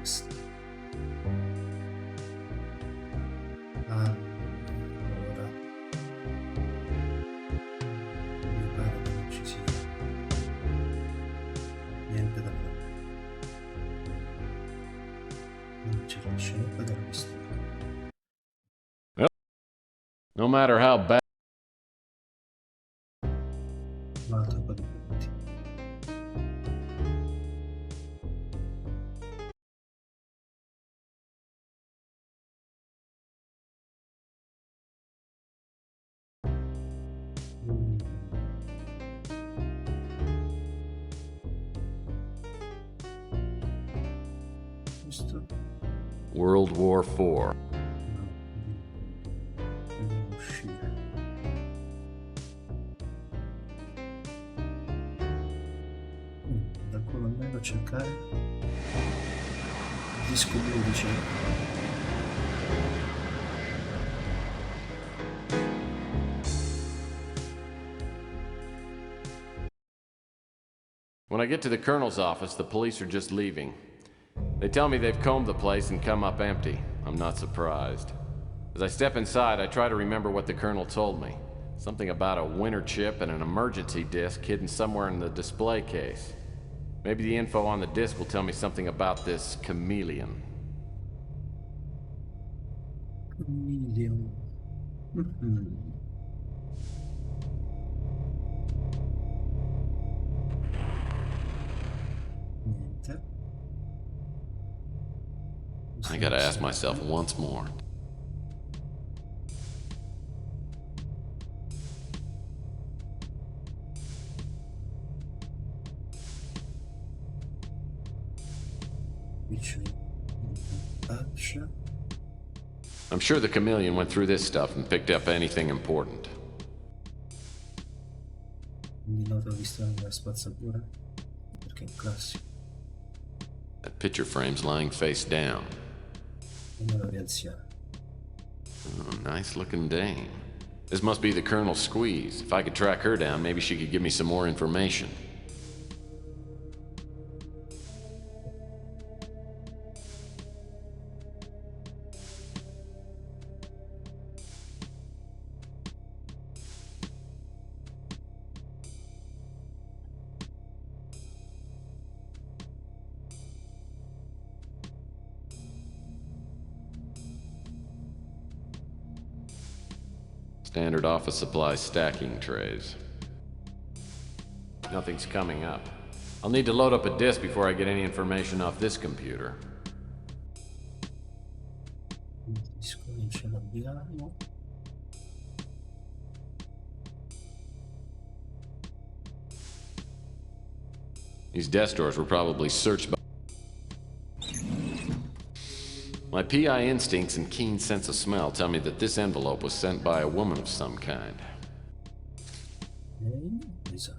Next. Allora, mi pare che non ci sia niente da fare. Non c'è la scelta della pistola. No matter how bad. Un altro po' di punti. Questo? World War IV. No, dobbiamo uscire. Dal colonnello a cercare il disco blu, dicevo. When I get to the colonel's office, the police are just leaving. They tell me they've combed the place and come up empty. I'm not surprised. As I step inside, I try to remember what the colonel told me. Something about a winter chip and an emergency disc hidden somewhere in the display case. Maybe the info on the disc will tell me something about this chameleon. Million. Niente. I gotta ask myself once more. I'm sure the chameleon went through this stuff and picked up anything important. Quindi nota vista nella spazzatura, perché è un classico. That picture frame's lying face down. Una anziana. Oh, nice looking dame. This must be the Colonel's squeeze. If I could track her down, maybe she could give me some more information. Standard office supplies stacking trays. Nothing's coming up. I'll need to load up a disk before I get any information off this computer. Il disco non ce l'abbiamo. These desk drawers were probably searched by... My PI instincts and keen sense of smell tell me that this envelope was sent by a woman of some kind. Esatto.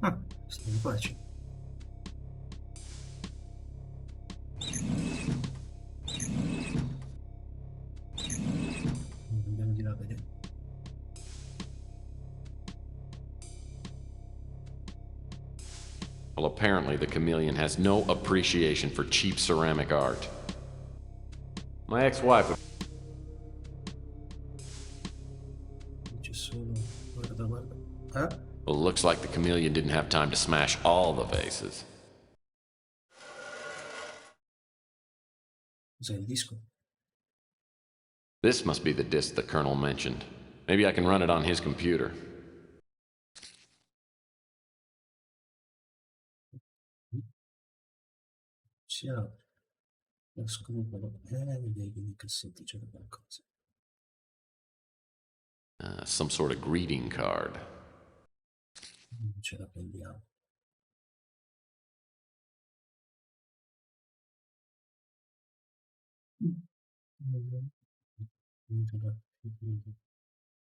Ah, stiamo facile. Andiamo di là a vedere. Well, apparently the chameleon has no appreciation for cheap ceramic art. My ex-wife... C'è solo... Guarda, guarda. Ah? Well, it looks like the chameleon didn't have time to smash all the vases. Cos'è il disco? This must be the disk the Colonel mentioned. Maybe I can run it on his computer. Si apre. Lo scrupolo. Direi che nei cassetti c'era qualcosa. Some sort of greeting card. Non ce la prendiamo.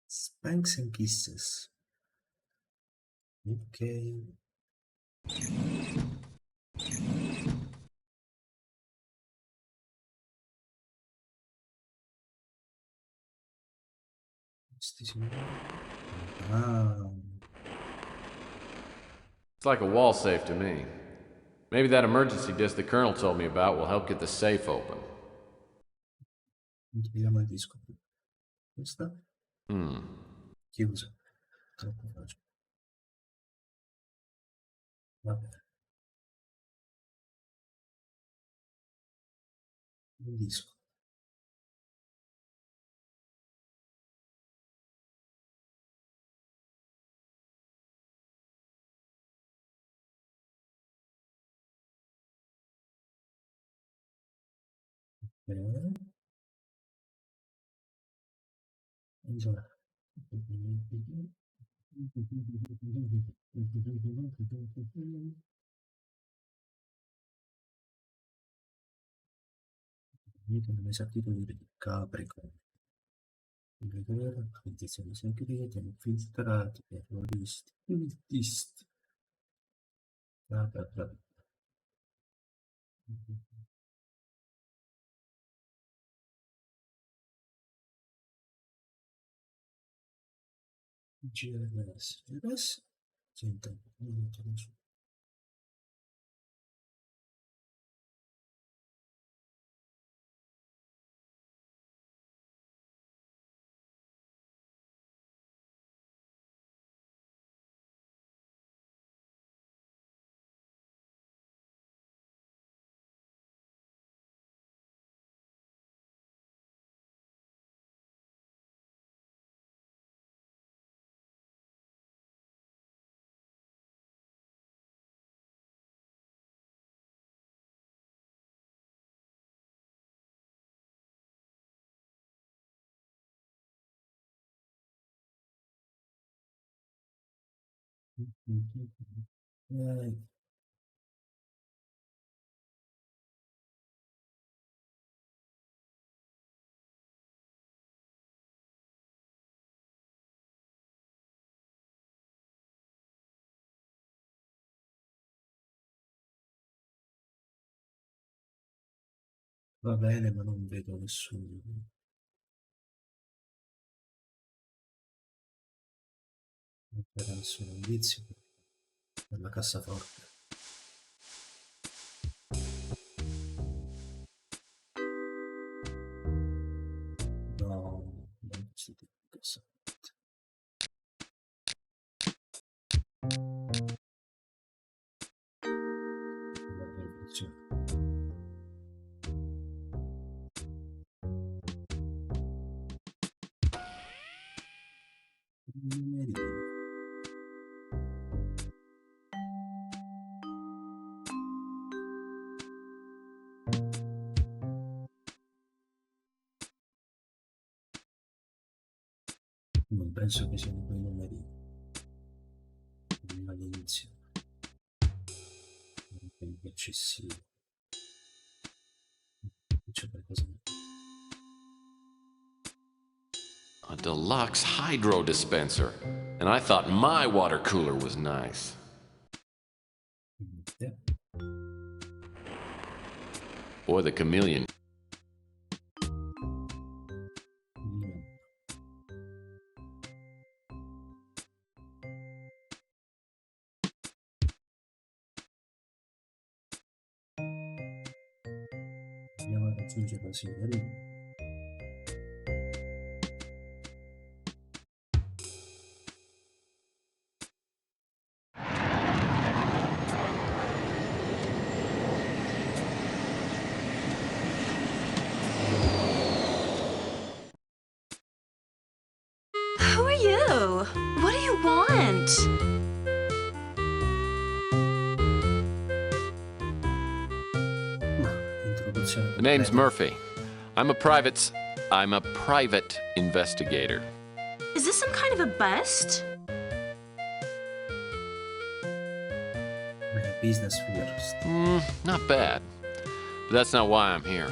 Spanks and Kisses. Ok. Questi signori. Ah. It's like a wall safe to me. Maybe that emergency disc the Colonel told me about will help get the safe open. Non troviamo il disco. Questa? Chiusa. Troppo facile. Vabbè. Il disco. Allora. Io non ho mai sentito dire di Capricorn. Condizioni segrete, infiltrati, terroristi, cultisti. Bla bla bla. GRS. GRS? Senta, non so. Va bene, ma non vedo nessuno. Non c'era nessun indizio per la cassaforte. No, non si dice cassaforte. La rivoluzione. Numerini. Non penso che siano quei numerini. All'inizio. Anche eccessivo. C'è qualcosa di A deluxe hydro dispenser. And I thought my water cooler was nice. niente. Boy, the chameleon. Niente. Andiamo a raggiungere la signorina. Who are you? What do you want? Ma, introduzione The name's completa. Murphy. I'm a private investigator. Is this some kind of a bust? Business first. Not bad. But that's not why I'm here.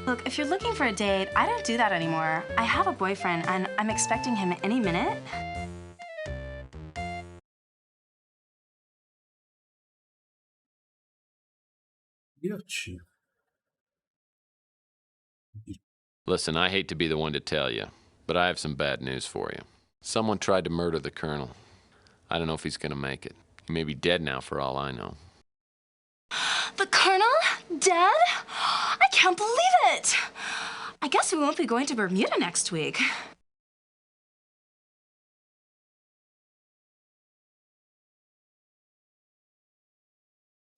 Look, if you're looking for a date, I don't do that anymore. I have a boyfriend, and I'm expecting him any minute. Diocci. Listen, I hate to be the one to tell you, but I have some bad news for you. Someone tried to murder the Colonel. I don't know if he's gonna make it. He may be dead now for all I know. The Colonel? Dead? I can't believe it! I guess we won't be going to Bermuda next week.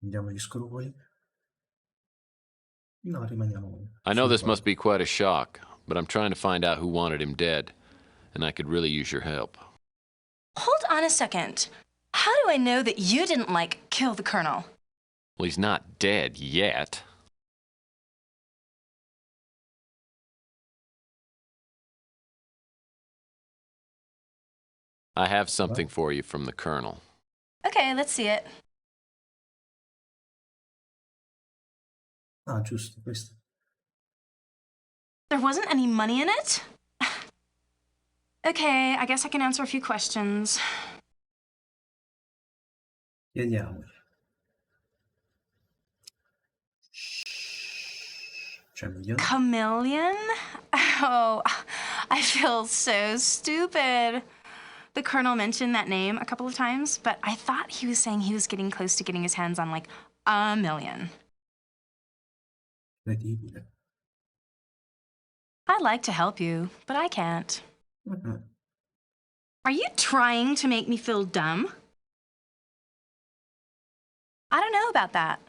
Andiamo agli scrupoli. No, rimaniamo I know sul this quadro. must be quite a shock, but I'm trying to find out who wanted him dead, and I could really use your help. Hold on a second. How do I know that you didn't, kill the Colonel? Well, he's not dead yet. I have something for you from the Colonel. Okay, let's see it. Ah, giusto, questo. There wasn't any money in it? Okay, I guess I can answer a few questions. Chiediamoli. Chameleon. Chameleon? Oh, I feel so stupid. The Colonel mentioned that name a couple of times, but I thought he was saying he was getting close to getting his hands on a million. Credibile. I'd like to help you, but I can't. Are you trying to make me feel dumb? I don't know about that.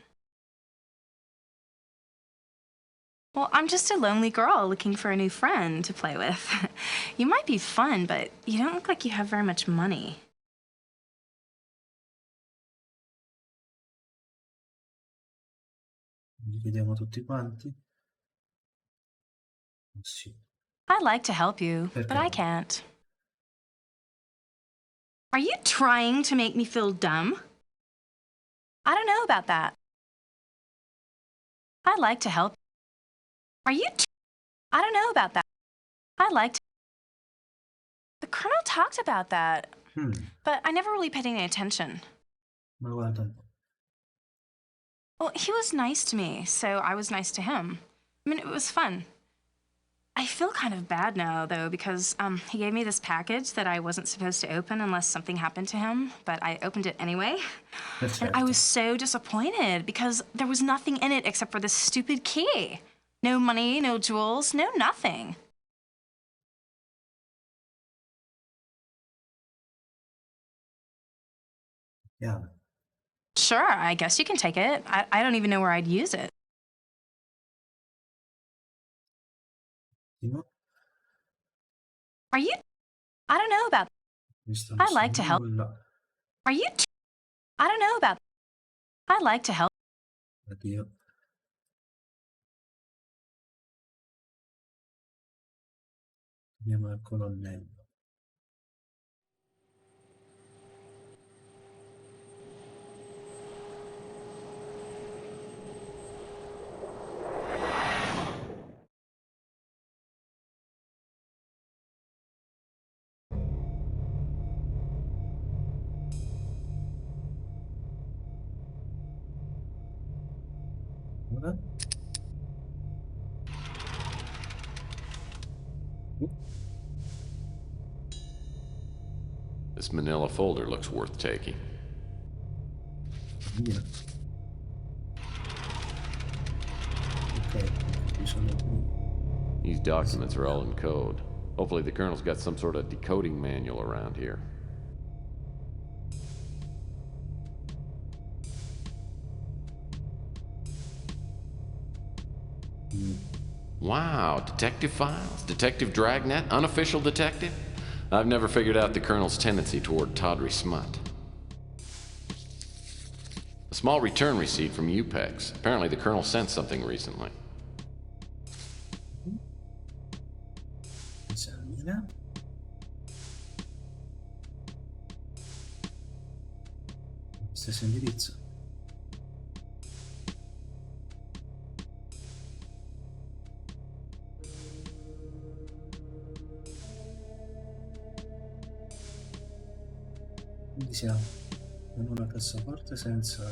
Well, I'm just a lonely girl looking for a new friend to play with. You might be fun, but you don't look like you have very much money. Li chiediamo tutti quanti. Sì. I'd like to help you, but I can't. Are you trying to make me feel dumb? I don't know about that. I'd like to help. Are you? I don't know about that. I'd like to. The Colonel talked about that, but I never really paid any attention. Ma guarda un po'. Well, he was nice to me, so I was nice to him. I mean, it was fun. I feel kind of bad now, though, because he gave me this package that I wasn't supposed to open unless something happened to him, but I opened it anyway. And I was so disappointed because there was nothing in it except for this stupid key. No money, no jewels, no nothing. Yeah. Sure, I guess you can take it. I don't even know where I'd use it. Are you? I don't know about. I'd like to help. Are you? I don't know about. I'd like to help. Addio. Andiamo al colonnello. Ora? This manila folder looks worth taking. Via. Ok, ci sono qui. These documents are all in code. Hopefully the Colonel's got some sort of decoding manual around here. Wow, detective files, detective dragnet, unofficial detective? I've never figured out the Colonel's tendency toward tawdry smut. A small return receipt from UPEX. Apparently the Colonel sent something recently. Esamina. Stesso indirizzo. Quindi siamo in una cassaforte senza...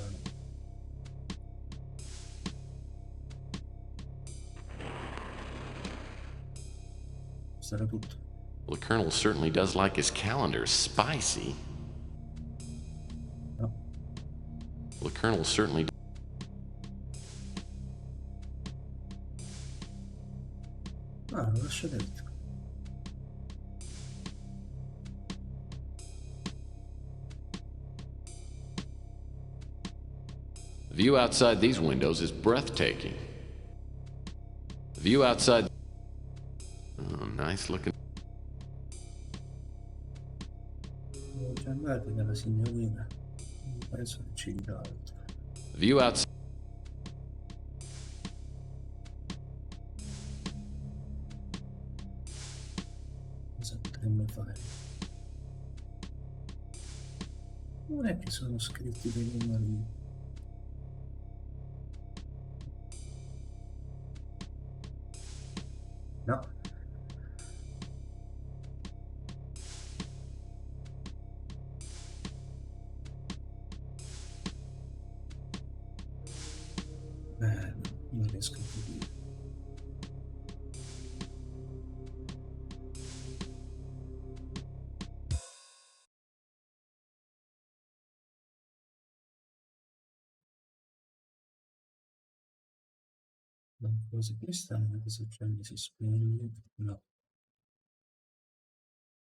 Sarà tutto. Well, the Colonel certainly does like his calendar spicy. No. Colonel certainly... Ah, lo lascio dentro. The view outside these windows is breathtaking. The view outside... Oh, nice looking... Siamo già andati dalla signorina. Penso che ci dica altro. The view outside... Cosa potremmo fare? Non è che sono scritti dei numeri. No. Non riesco a capire. Cose cristalline che si accende si spegne. No.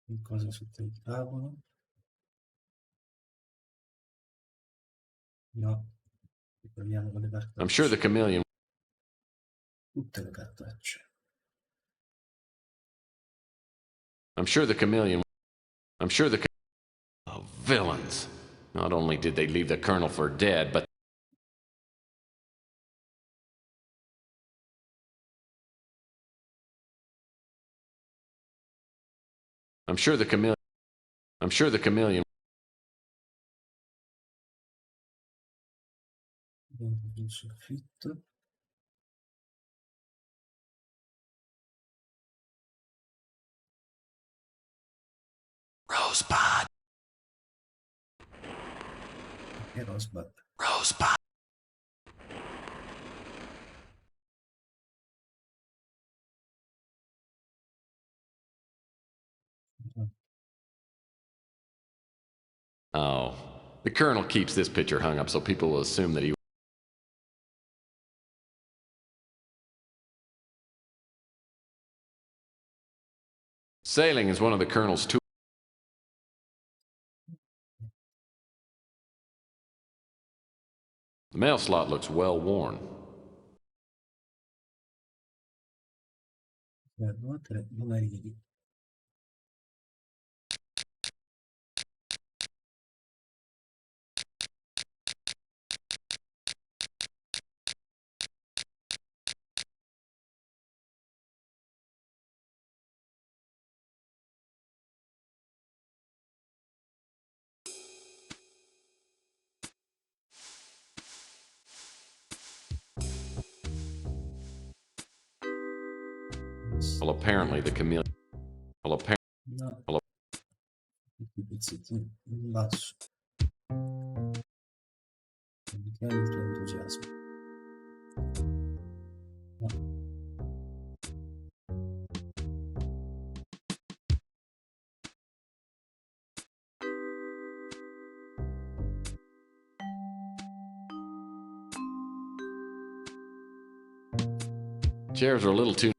Qualcosa sotto il tavolo. No. Proviamo con le I'm sure the cartacce. chameleon... Tutte le cartacce. I'm sure the chameleon... I'm sure the... Oh, villains. Not only did they leave the Colonel for dead, but... I'm sure the chameleon... I'm sure the chameleon... Dentro il soffitto. Rosebud. E Rosebud. Rosebud. Oh. The Colonel keeps this picture hung up so people will assume that he... Sailing is one of the Colonel's tools. The mail slot looks well worn. 2, 3 numerini. Well, apparently the chameleon... Well, apparently... No. Well, Tutti i pezzettini in basso. Vediamo il tuo entusiasmo. No. chairs are a little too...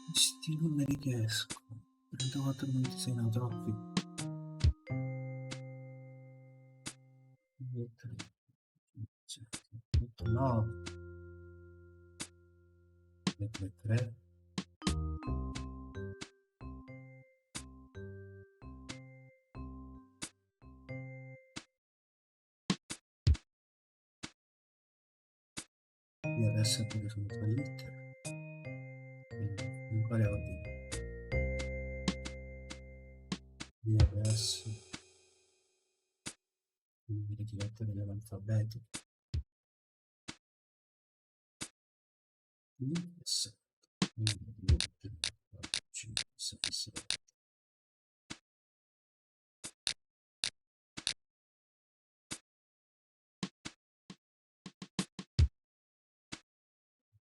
Questi numeri che escono. 34, 26, no, troppi. 2, 3, 7, 8, 9. 3, 3, 3. Io adesso pure sono 3 lettere. Quindi, in quale ordine? DRS. Numeri di lettere dell'alfabeto. 7, 1, 2, 3, 4, 5, 6, 7.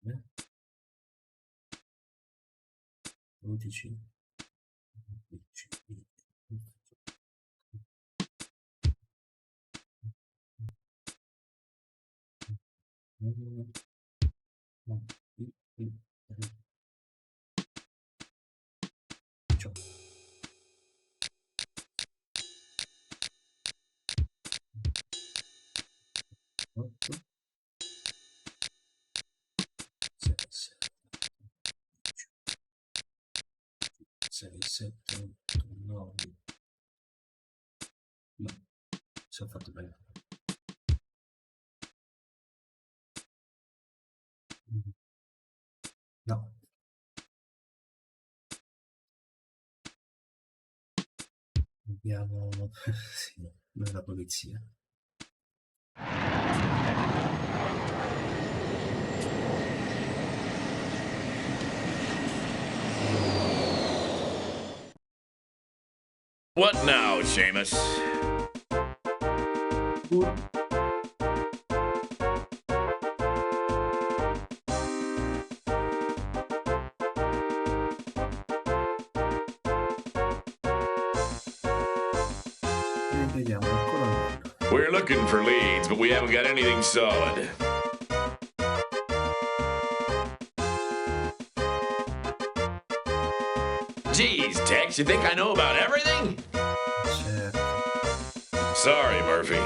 12. Otto, 6, 7, 8, 9. No, si è fatto bene. No. Abbiamo sì, noi la polizia. What now, Seamus? Vediamo il colonnello. We're looking for leads, but we haven't got anything solid. Geez, Tex, you think I know about everything? Certo. Sorry, Murphy.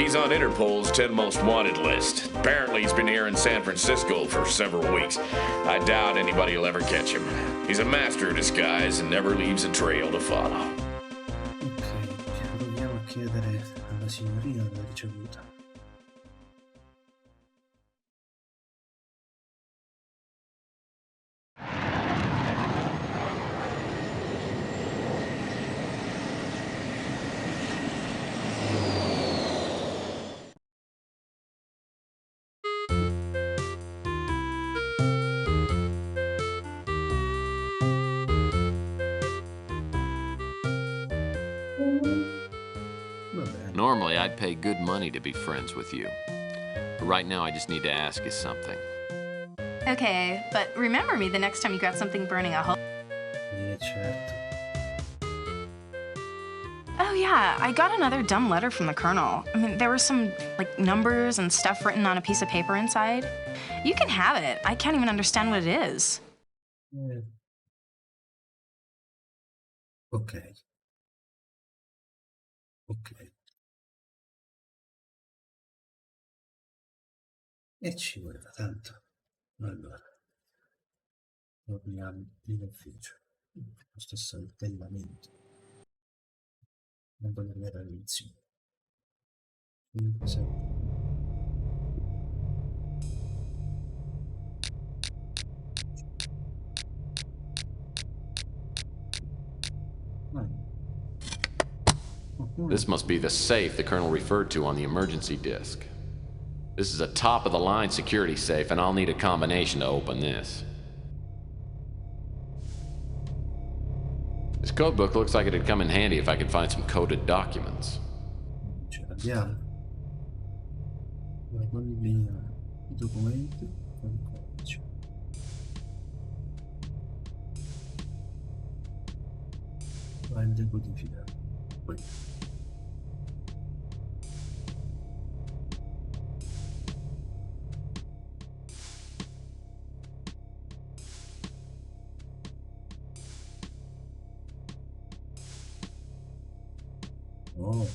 He's on Interpol's 10 most wanted list. Apparently he's been here in San Francisco for several weeks. I doubt anybody will ever catch him. He's a master of disguise and never leaves a trail to follow. Ok, proviamo a chiedere alla signorina la ricevuta. Normally, I'd pay good money to be friends with you. But right now, I just need to ask you something. Okay, but remember me the next time you got something burning a hole. Certo. Oh yeah, I got another dumb letter from the colonel. I mean, there were some, like, numbers and stuff written on a piece of paper inside. You can have it. I can't even understand what it is. Ok. Ok. E ci voleva tanto. Allora, torniamo in ufficio. Lo stesso saltellamento. Non voglio vedere all'inizio. 5, 7. This must be the safe the colonel referred to on the emergency disc. This is a top-of-the-line security safe, and I'll need a combination to open this. This code book looks like it'd come in handy if I could find some coded documents. Ce l'abbiamo. Guardiamo via i documenti con il codice. Vai a decodificare. Poi. Oh.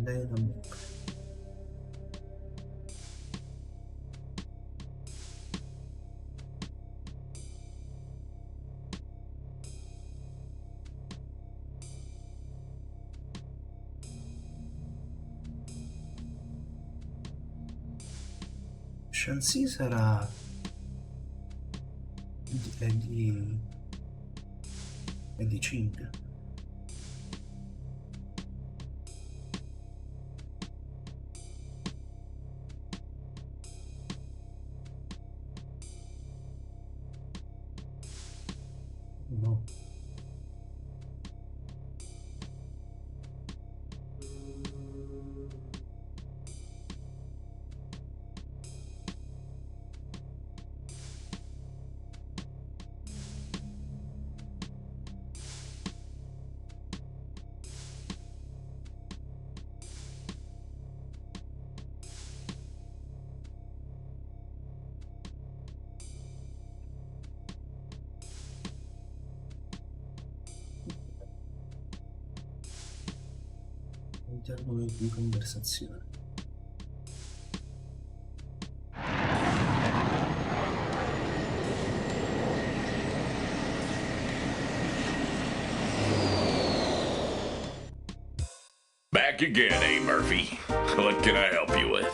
Lei non mi... Shanxi sarà è di 5. all'interno di conversazione. Back again, eh, Murphy? What can I help you with?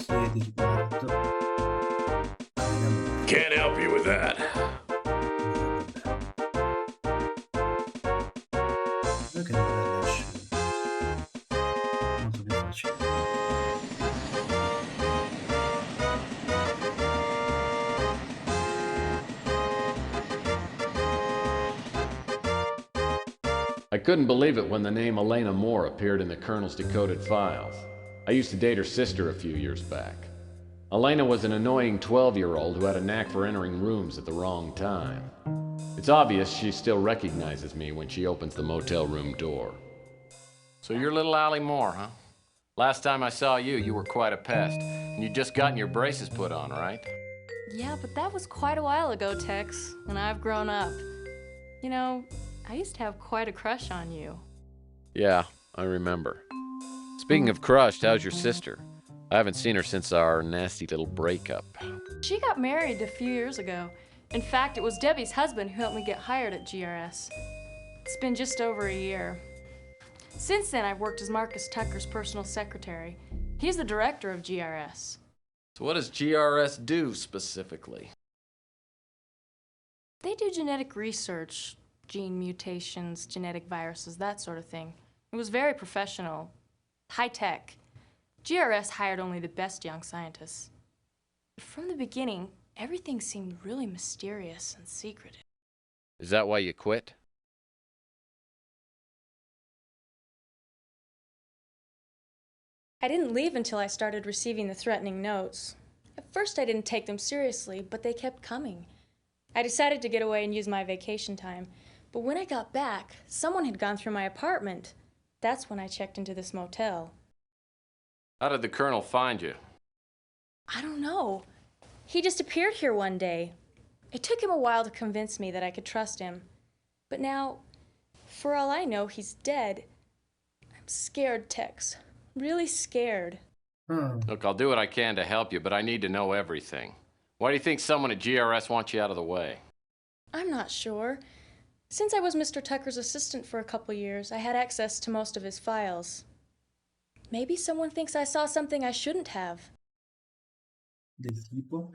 Chiedi riguardo all'amore. Can't help you with that. Non è che non è molto più facile. I couldn't believe it when the name Elena Moore appeared in the Colonel's decoded files. I used to date her sister a few years back. Elena was an annoying 12-year-old who had a knack for entering rooms at the wrong time. It's obvious she still recognizes me when she opens the motel room door. So you're little Allie Moore, huh? Last time I saw you, you were quite a pest, and you'd just gotten your braces put on, right? Yeah, but that was quite a while ago, Tex, and I've grown up. You know, I used to have quite a crush on you. Yeah, I remember. Speaking of crushed, how's your sister? I haven't seen her since our nasty little breakup. She got married a few years ago. In fact, it was Debbie's husband who helped me get hired at GRS. It's been just over a year. Since then, I've worked as Marcus Tucker's personal secretary. He's the director of GRS. So what does GRS do specifically? They do genetic research, gene mutations, genetic viruses, that sort of thing. It was very professional, high-tech. GRS hired only the best young scientists. From the beginning, everything seemed really mysterious and secretive. Is that why you quit? I didn't leave until I started receiving the threatening notes. At first I didn't take them seriously, but they kept coming. I decided to get away and use my vacation time. But when I got back, someone had gone through my apartment. That's when I checked into this motel. How did the Colonel find you? I don't know. He just appeared here one day. It took him a while to convince me that I could trust him. But now, for all I know, he's dead. I'm scared, Tex. Really scared. Look, I'll do what I can to help you, but I need to know everything. Why do you think someone at GRS wants you out of the way? I'm not sure. Since I was Mr. Tucker's assistant for a couple years, I had access to most of his files. Maybe someone thinks I saw something I shouldn't have. Del tipo?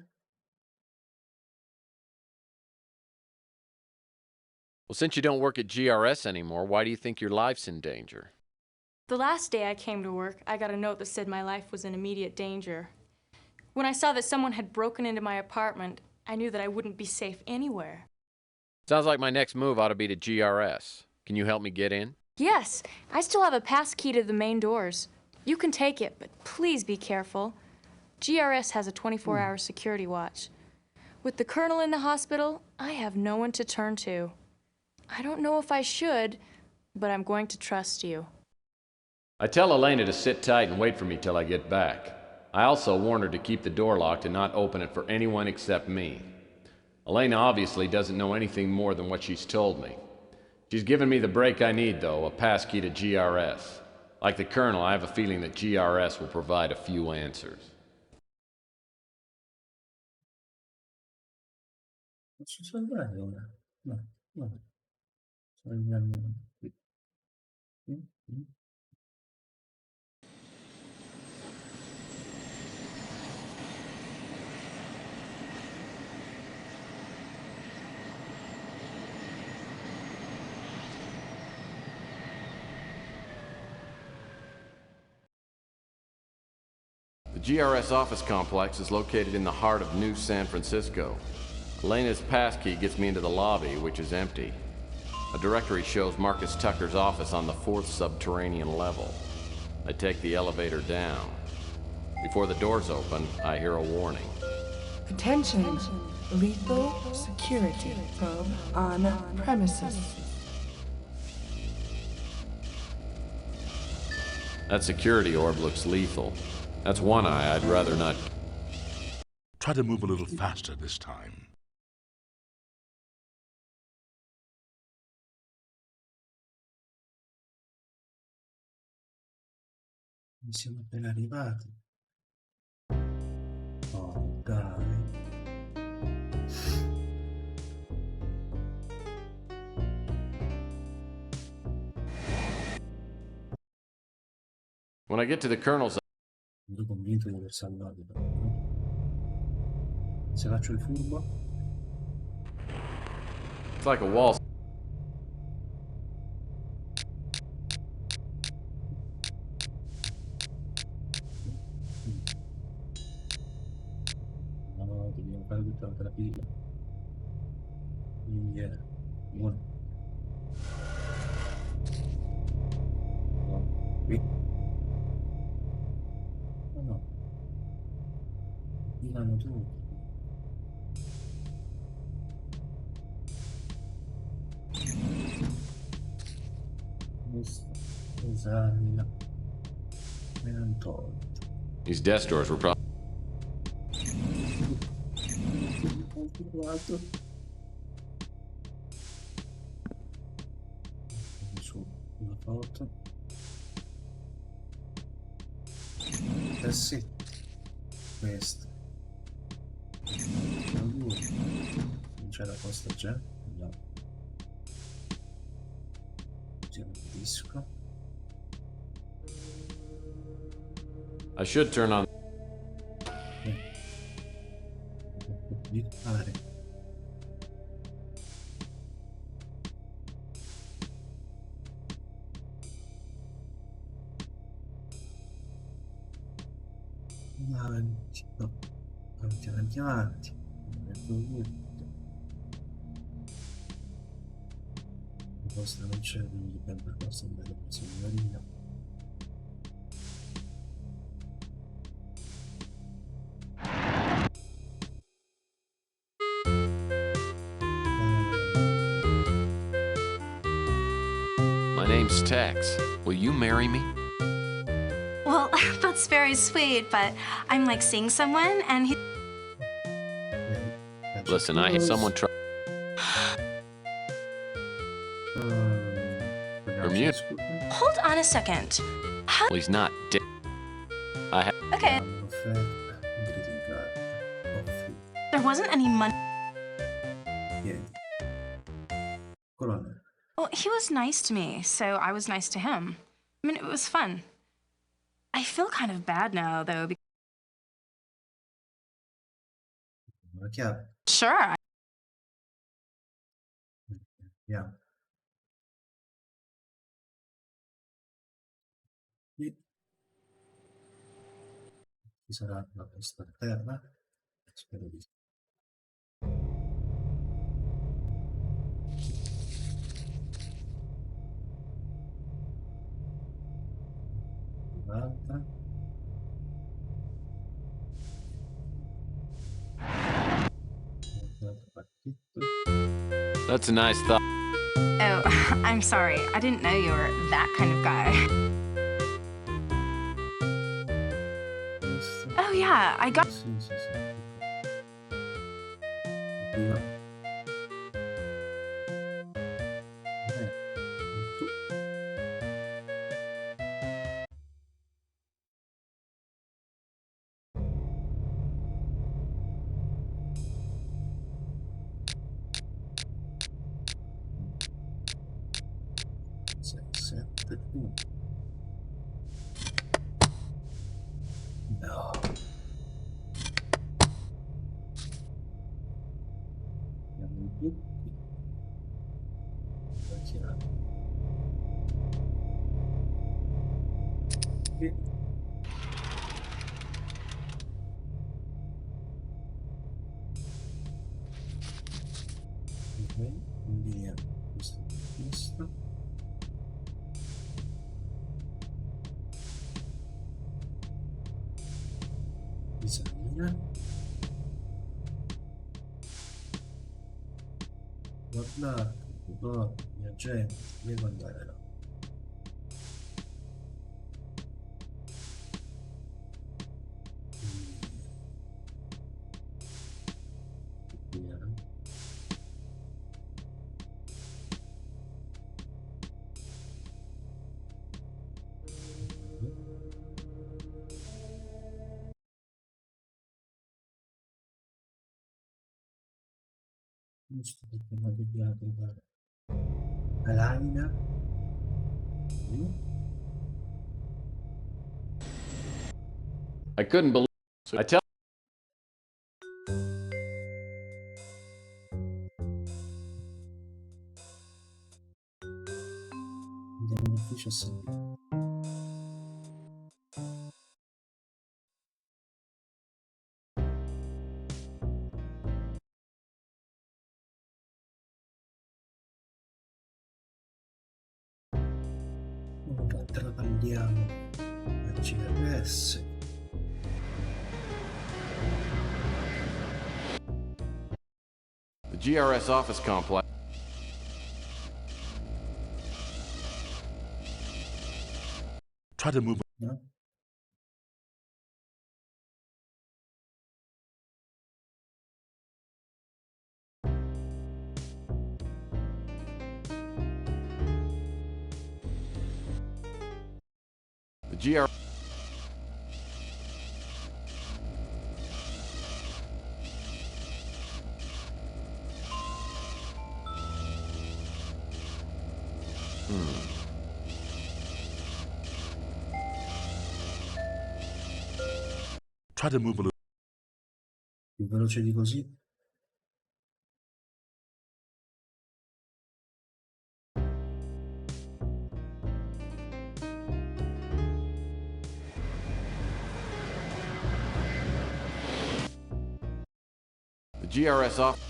Well, since you don't work at GRS anymore, why do you think your life's in danger? The last day I came to work, I got a note that said my life was in immediate danger. When I saw that someone had broken into my apartment, I knew that I wouldn't be safe anywhere. Sounds like my next move ought to be to GRS. Can you help me get in? Yes, I still have a pass key to the main doors. You can take it, but please be careful. GRS has a 24-hour security watch. With the Colonel in the hospital, I have no one to turn to. I don't know if I should, but I'm going to trust you. I tell Elena to sit tight and wait for me till I get back. I also warn her to keep the door locked and not open it for anyone except me. Elena obviously doesn't know anything more than what she's told me. She's given me the break I need, though, a pass key to GRS. Like the Colonel, I have a feeling that GRS will provide a few answers. Posso salvare ora? No, vabbè. Salviamo qui. The GRS office complex is located in the heart of New San Francisco. Elena's passkey gets me into the lobby, which is empty. A directory shows Marcus Tucker's office on the 4th subterranean level. I take the elevator down. Before the doors open, I hear a warning. Attention, lethal security probe on premises. That security orb looks lethal. That's one eye I'd rather not... Try to move a little faster this time. Siamo appena arrivati. Oh, dai. When I get to the colonel's, Sono convinto di aver salvato, però, no? Se faccio il furbo, it's like a wall. no, dobbiamo fare tutta la fila. Yeah. Buono. No, qui. No, no. Filano tutti. Questo. Esamina. Me l'hanno tolto. These desk drawers were probably. Complicato. Su una foto. Eh sì, questo. Non c'è la posta già? No. C'è un disco. I should turn on. Di fare. Avanti, no. Avanti, avanti, avanti. La posta non c'è, quindi dobbiamo per forza andare per signorina. My name's Tex. Will you marry me? Well, that's very sweet, but I'm like seeing someone and he. Listen, I had someone try. Bermuda. Hold on a second. How? Well, he's not dead. I have. Okay, there wasn't any money. Colonna. Well, he was nice to me, so I was nice to him. I mean, it was fun. I feel kind of bad now, though. La chiave. Sure. Vediamo. Qui ci sarà la posta a terra. Spero di sì. L'altra. L'altro pacchetto. That's a nice thought. Oh, I'm sorry. I didn't know you were that kind of guy. Questo. Oh, yeah, I got. Sì, sì, sì. Qui va. Tu. Sei, sette, uno. No. Andiamo in più. La chiave. Qui. Ok, combiniamo questo con questo. Esamina. Guardate, mia gente, devo andare là. Via. Giusto perché non dobbiamo trovare la lamina. I couldn't believe. I tell. Andiamo in ufficio a sentire. Ora trapandiamo la GRS. The GRS office complex. Try to move. No? The GR. Try to move a little. Più veloce di così. The GRS office.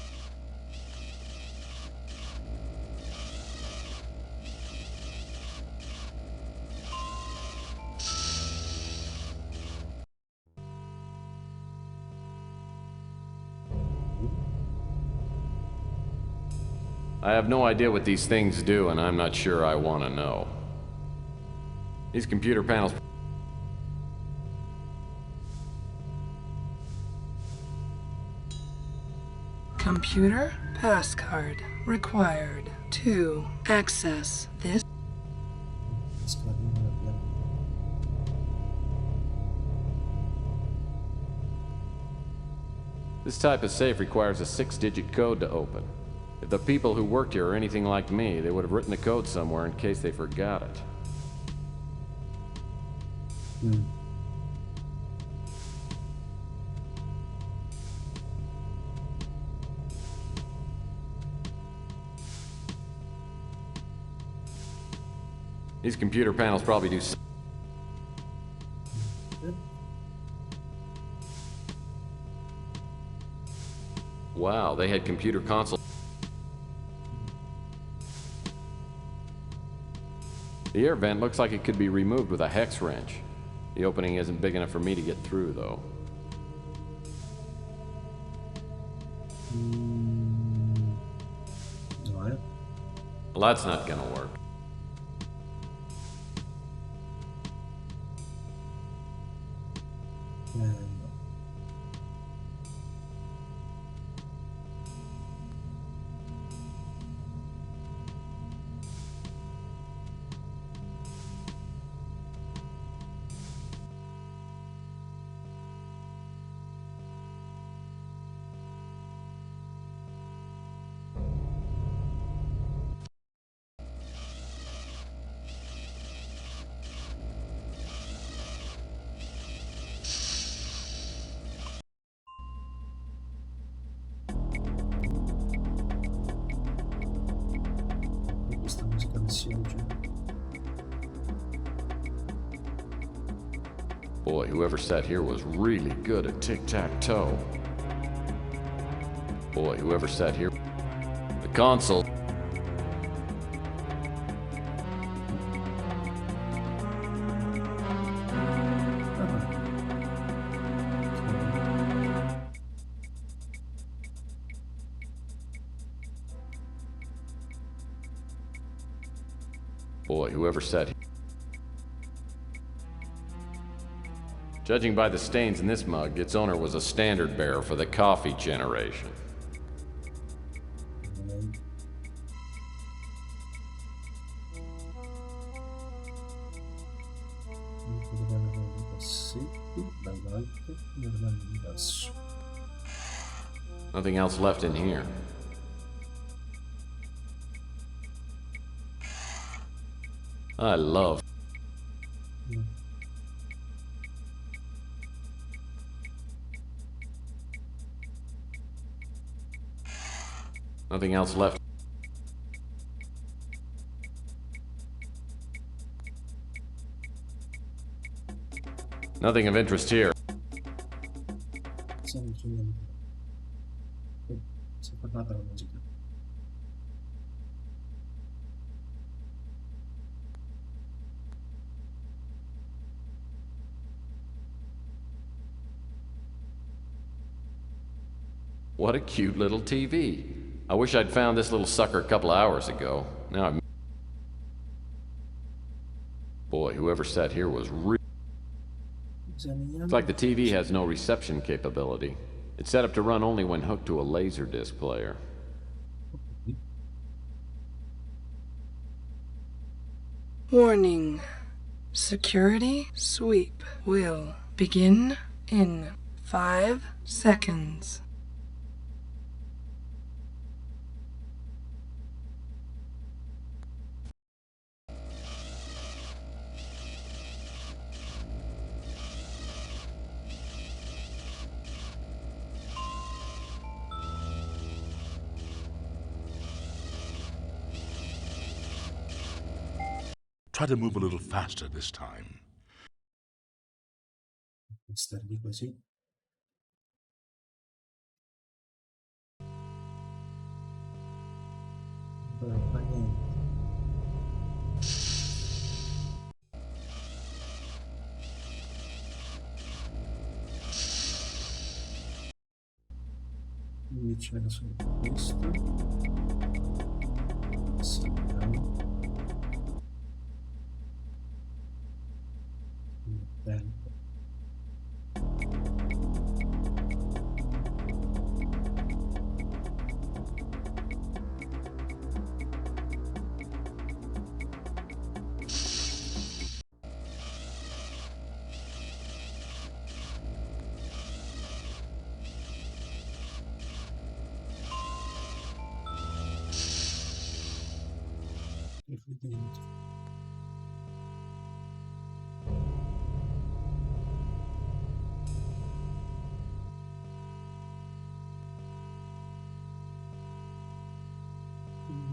I have no idea what these things do, and I'm not sure I want to know. These computer panels. Computer passcard required to access this. Scariamo l'abbiamo. This type of safe requires a 6-digit code to open. If the people who worked here are anything like me, they would have written the code somewhere in case they forgot it. These computer panels probably do. Wow, they had computer console. The air vent looks like it could be removed with a hex wrench. The opening isn't big enough for me to get through, though. No, eh? Well, that's not gonna work. No. Questa musica missione giù. Boy, whoever sat here was really good at tic-tac-toe. Boy, whoever sat here... The console... Boy, whoever sat here... Judging by the stains in this mug, its owner was a standard bearer for the coffee generation. Nothing else left in here. I love. Nothing else left. Nothing of interest here. Saya mungkin seperti apa juga. What a cute little TV. I wish I'd found this little sucker a couple of hours ago. Now I'm... Boy, whoever sat here was It's like the TV has no reception capability. It's set up to run only when hooked to a Laserdisc player. Warning. Security sweep will begin in 5 seconds. Try to move a little faster this time. Stardi così. Berapa nih? Ini c'è solo questo. Salviamo. Bello. E qui dentro.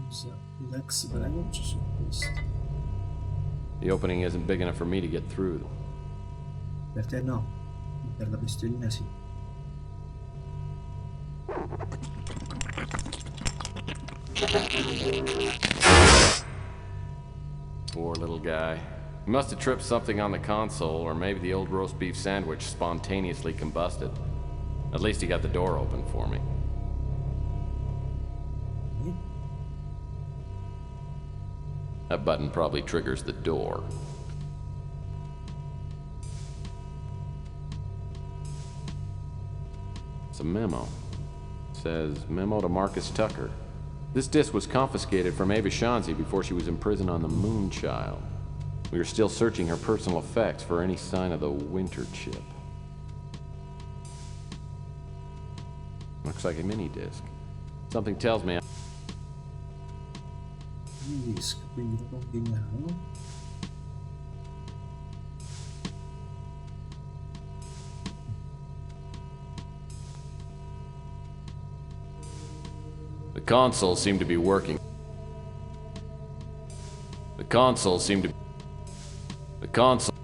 Usa Tex Murphy su questo. The opening isn't big enough for me to get through. Per te no, ma per la bestiolina sì. Poor little guy. He must have tripped something on the console, or maybe the old roast beef sandwich spontaneously combusted. At least he got the door open for me. That button probably triggers the door. It's a memo. It says, memo to Marcus Tucker. This disc was confiscated from Ava Shanzi before she was imprisoned on the Moonchild. We are still searching her personal effects for any sign of the winter chip. Looks like a mini disc. Something tells me Disc, quindi lo combiniamo. the console seemed to be working. The console seemed to... The console...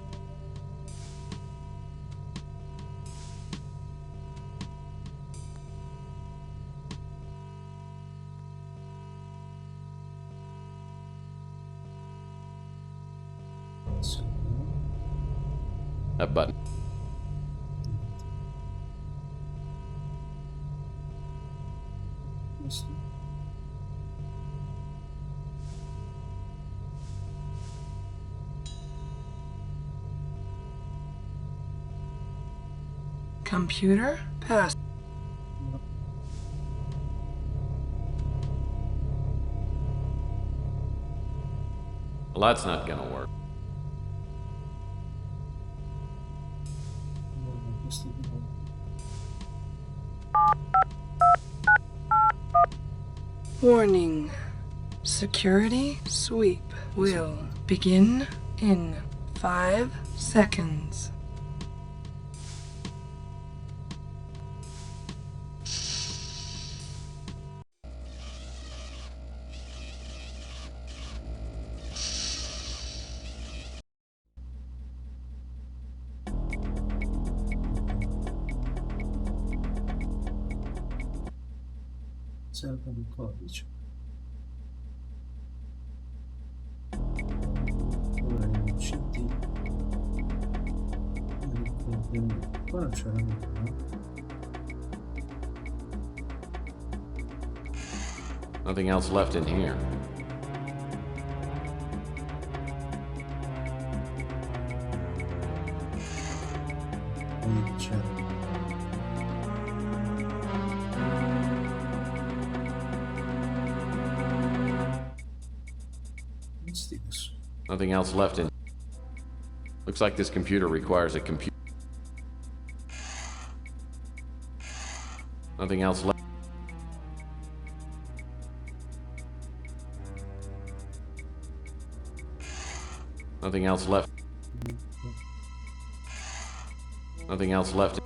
That button. Questo. Computer pass. Well, that's not gonna work. Questo di nuovo. Warning. Security sweep will begin in 5 seconds. Serve un codice. Ora in CD. Qua non c'era nulla, no? Nothing else left in here. Lì c'era. What's this? Nothing else left in. Looks like this computer requires a computer. Nothing else left. Nothing else left. Nothing else left.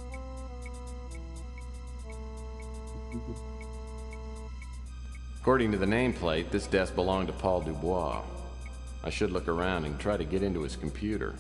According to the nameplate, this desk belonged to Paul Dubois. I should look around and try to get into his computer.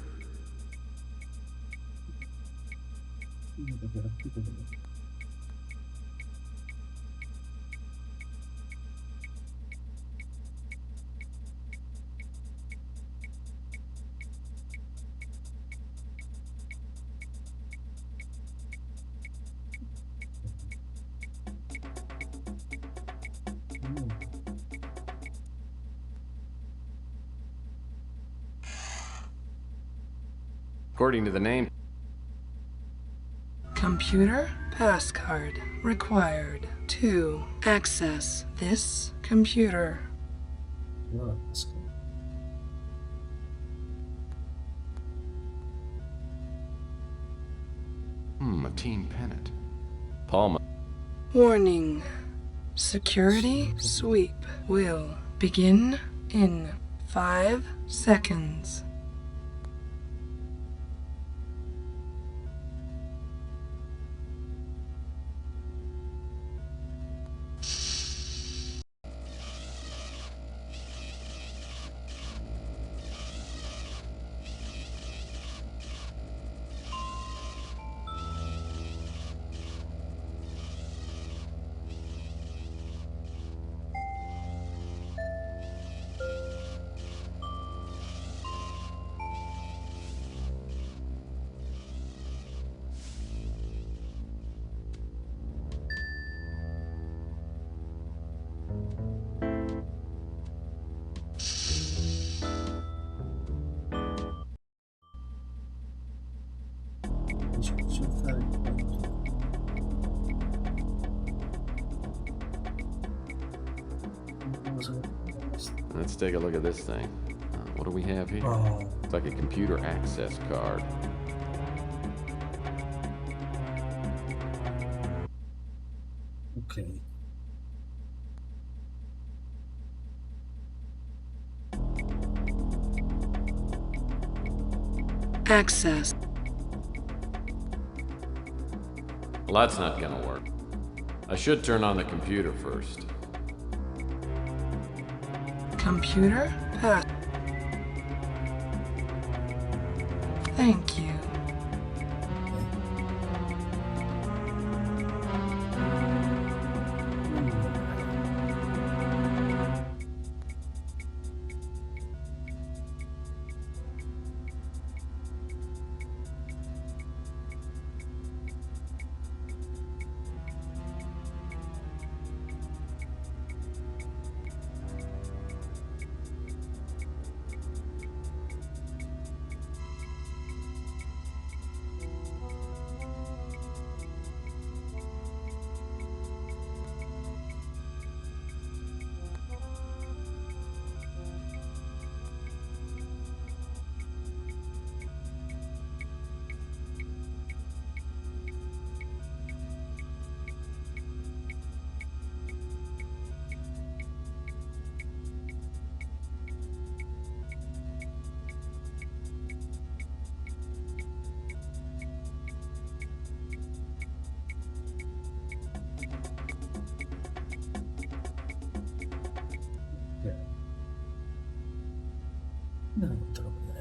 According to the name, Computer passcard required to access this computer. Allora, pesca. a teen pennant. Paul. Warning. Security sweep will begin in 5 seconds. C'è fare il conto. Let's take a look at this thing. What do we have here? Oh, It's like a computer access card. ok. Access. Well, that's not gonna work. I should turn on the computer first. Computer pass. Thank you.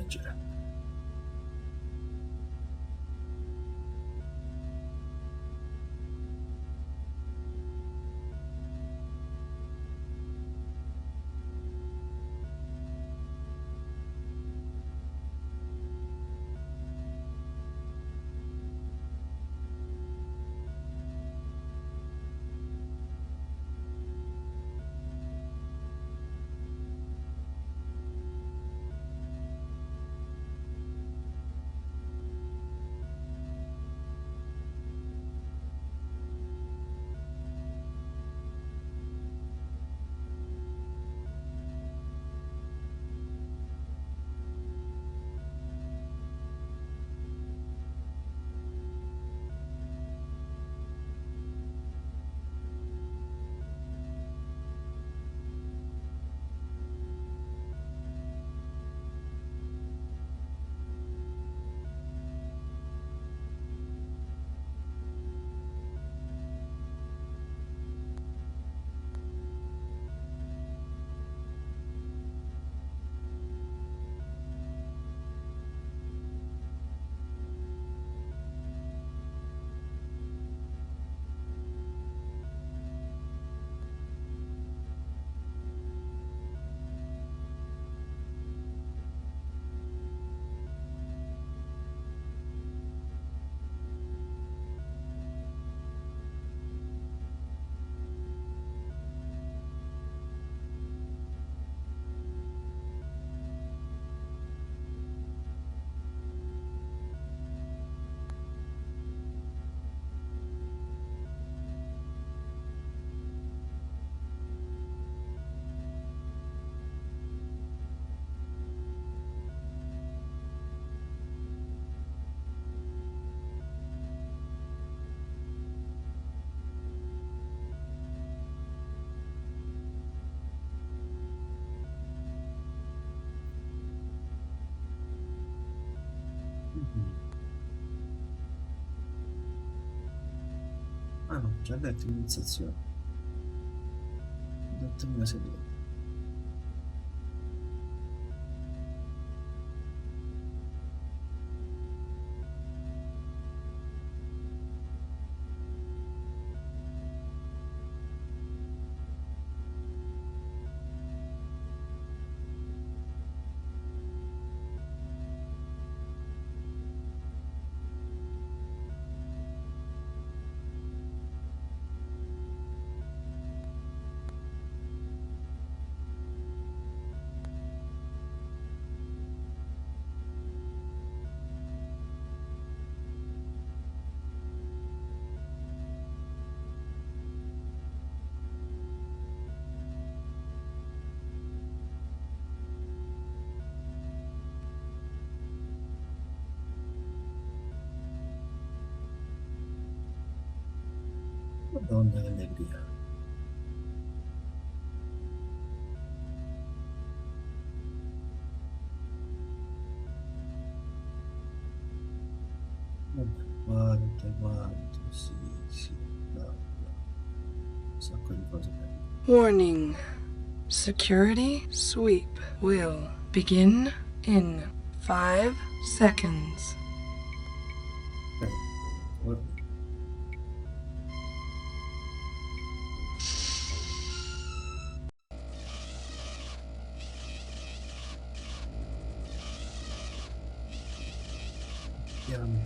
leggere. Ah no, già detto iniziazione. Dottrina segreta. Madonna che allegria. Vabbè, guarda, sì, sì, no, no. Un sacco di cose belle. Warning. Security sweep will begin in 5 seconds. Ok, guarda. Piano.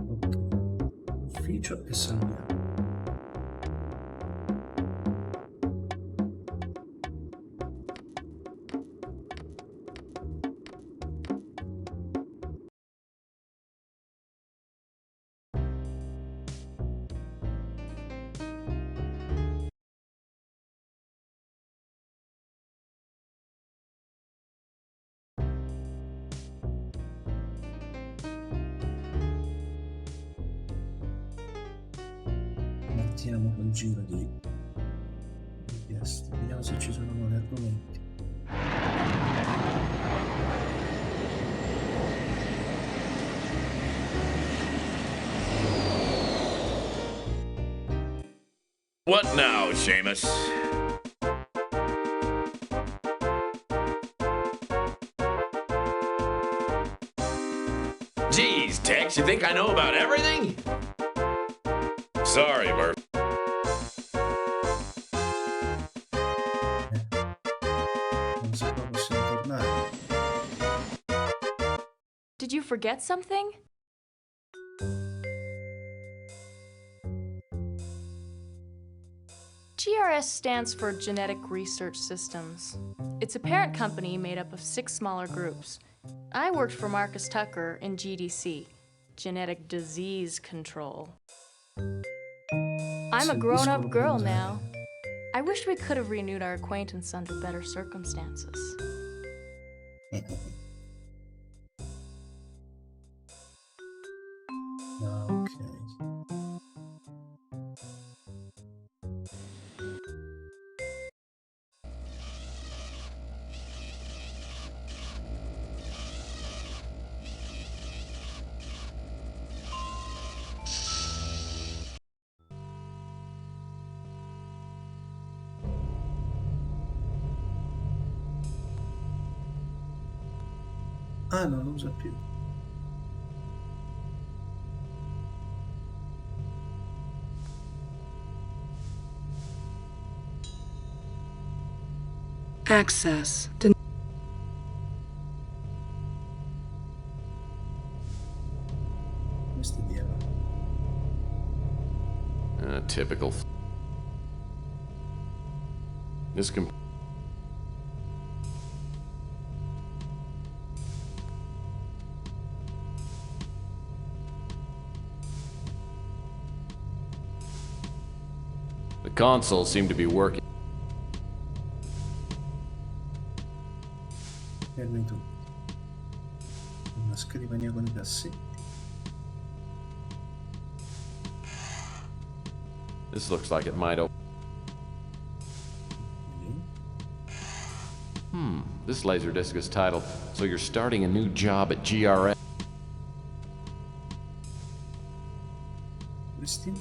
Ok, ufficio e salviamo. Mettiamo quel giro di richieste. Vediamo se ci sono nuovi argomenti. What now, Seamus? Geez, Tex, you think I know about everything? Sorry, Murph. Non so come possiamo tornare. Did you forget something? GRS stands for Genetic Research Systems. It's a parent company made up of 6 smaller groups. I worked for Marcus Tucker in GDC, Genetic Disease Control. I'm a grown-up girl now. I wish we could have renewed our acquaintance under better circumstances. Ok. Ah, non lo usa più. Access. Questo è Diego. Typical. This The console seemed to be working. Fermi tutti. Una scrivania con i cassetti. This looks like it might open. This laserdisc is titled, "So You're Starting a New Job at GRS." Questi?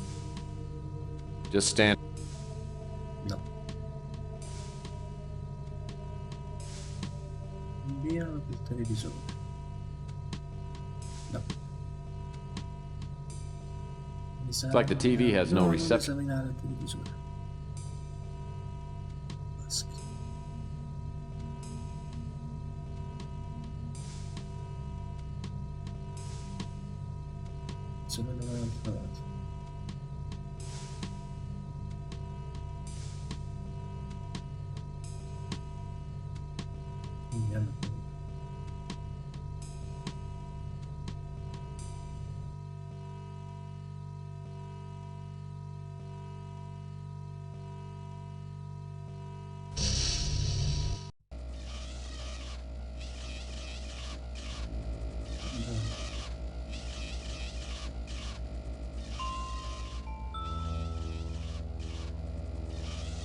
Just stand. No. Via il televisore. No. Mi sa It's like the TV has no non reception. esaminare il televisore. Maschi. Se non l'avevo imparato. Andiamo.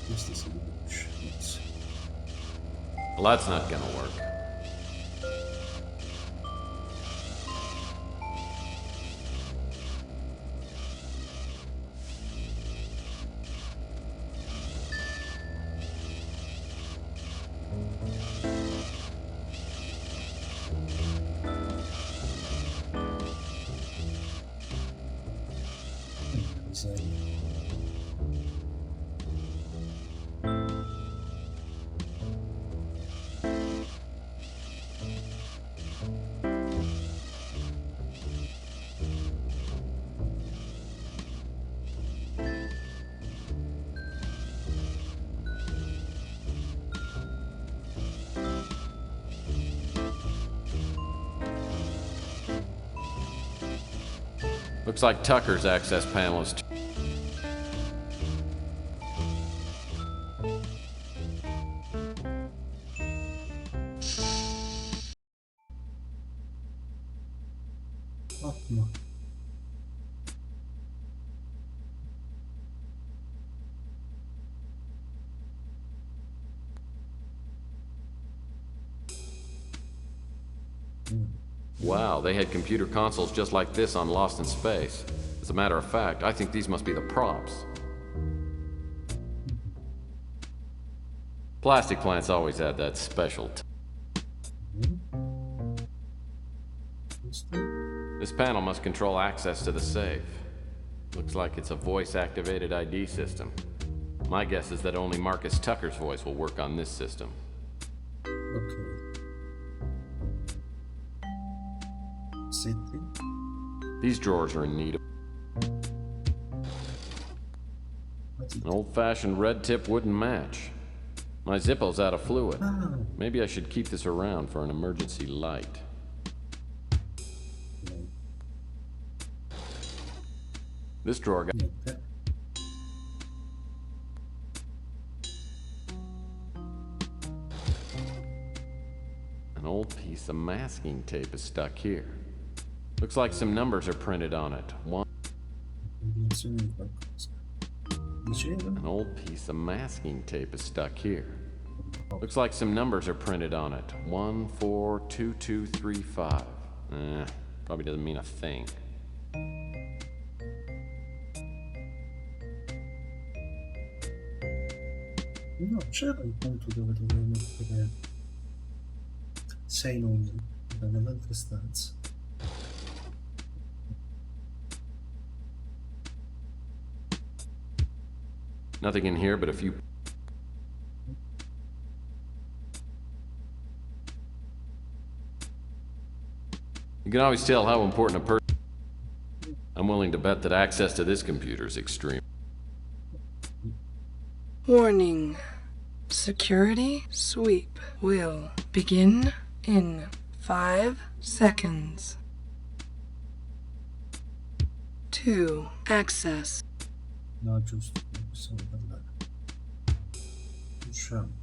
Questi si riconosce. Well, that's not gonna work. Miseria. Looks like Tucker's access panel is. Ottimo. Wow, they had computer consoles just like this on Lost in Space. As a matter of fact, I think these must be the props. Plastic plants always had that special This panel must control access to the safe. Looks like it's a voice-activated ID system. My guess is that only Marcus Tucker's voice will work on this system. Ok. Senti. These drawers are in need of an old-fashioned red-tip wooden match. My Zippo's out of fluid. Maybe I should keep this around for an emergency light. This drawer got Niente. an old piece of masking tape is stuck here. Looks like some numbers are printed on it. Combinazione di qualcosa. Diceva? An old piece of masking tape is stuck here. Looks like some numbers are printed on it. 142235. Probably doesn't mean a thing. No, c'era il punto dove dovevo mettere 6 numeri nell'altra stanza. Nothing in here but a few. You can always tell how important a person. I'm willing to bet that access to this computer is extreme. Warning. Security sweep will begin in 5 seconds. 2. Access. No, giusto, non possiamo parlare. Usciamo.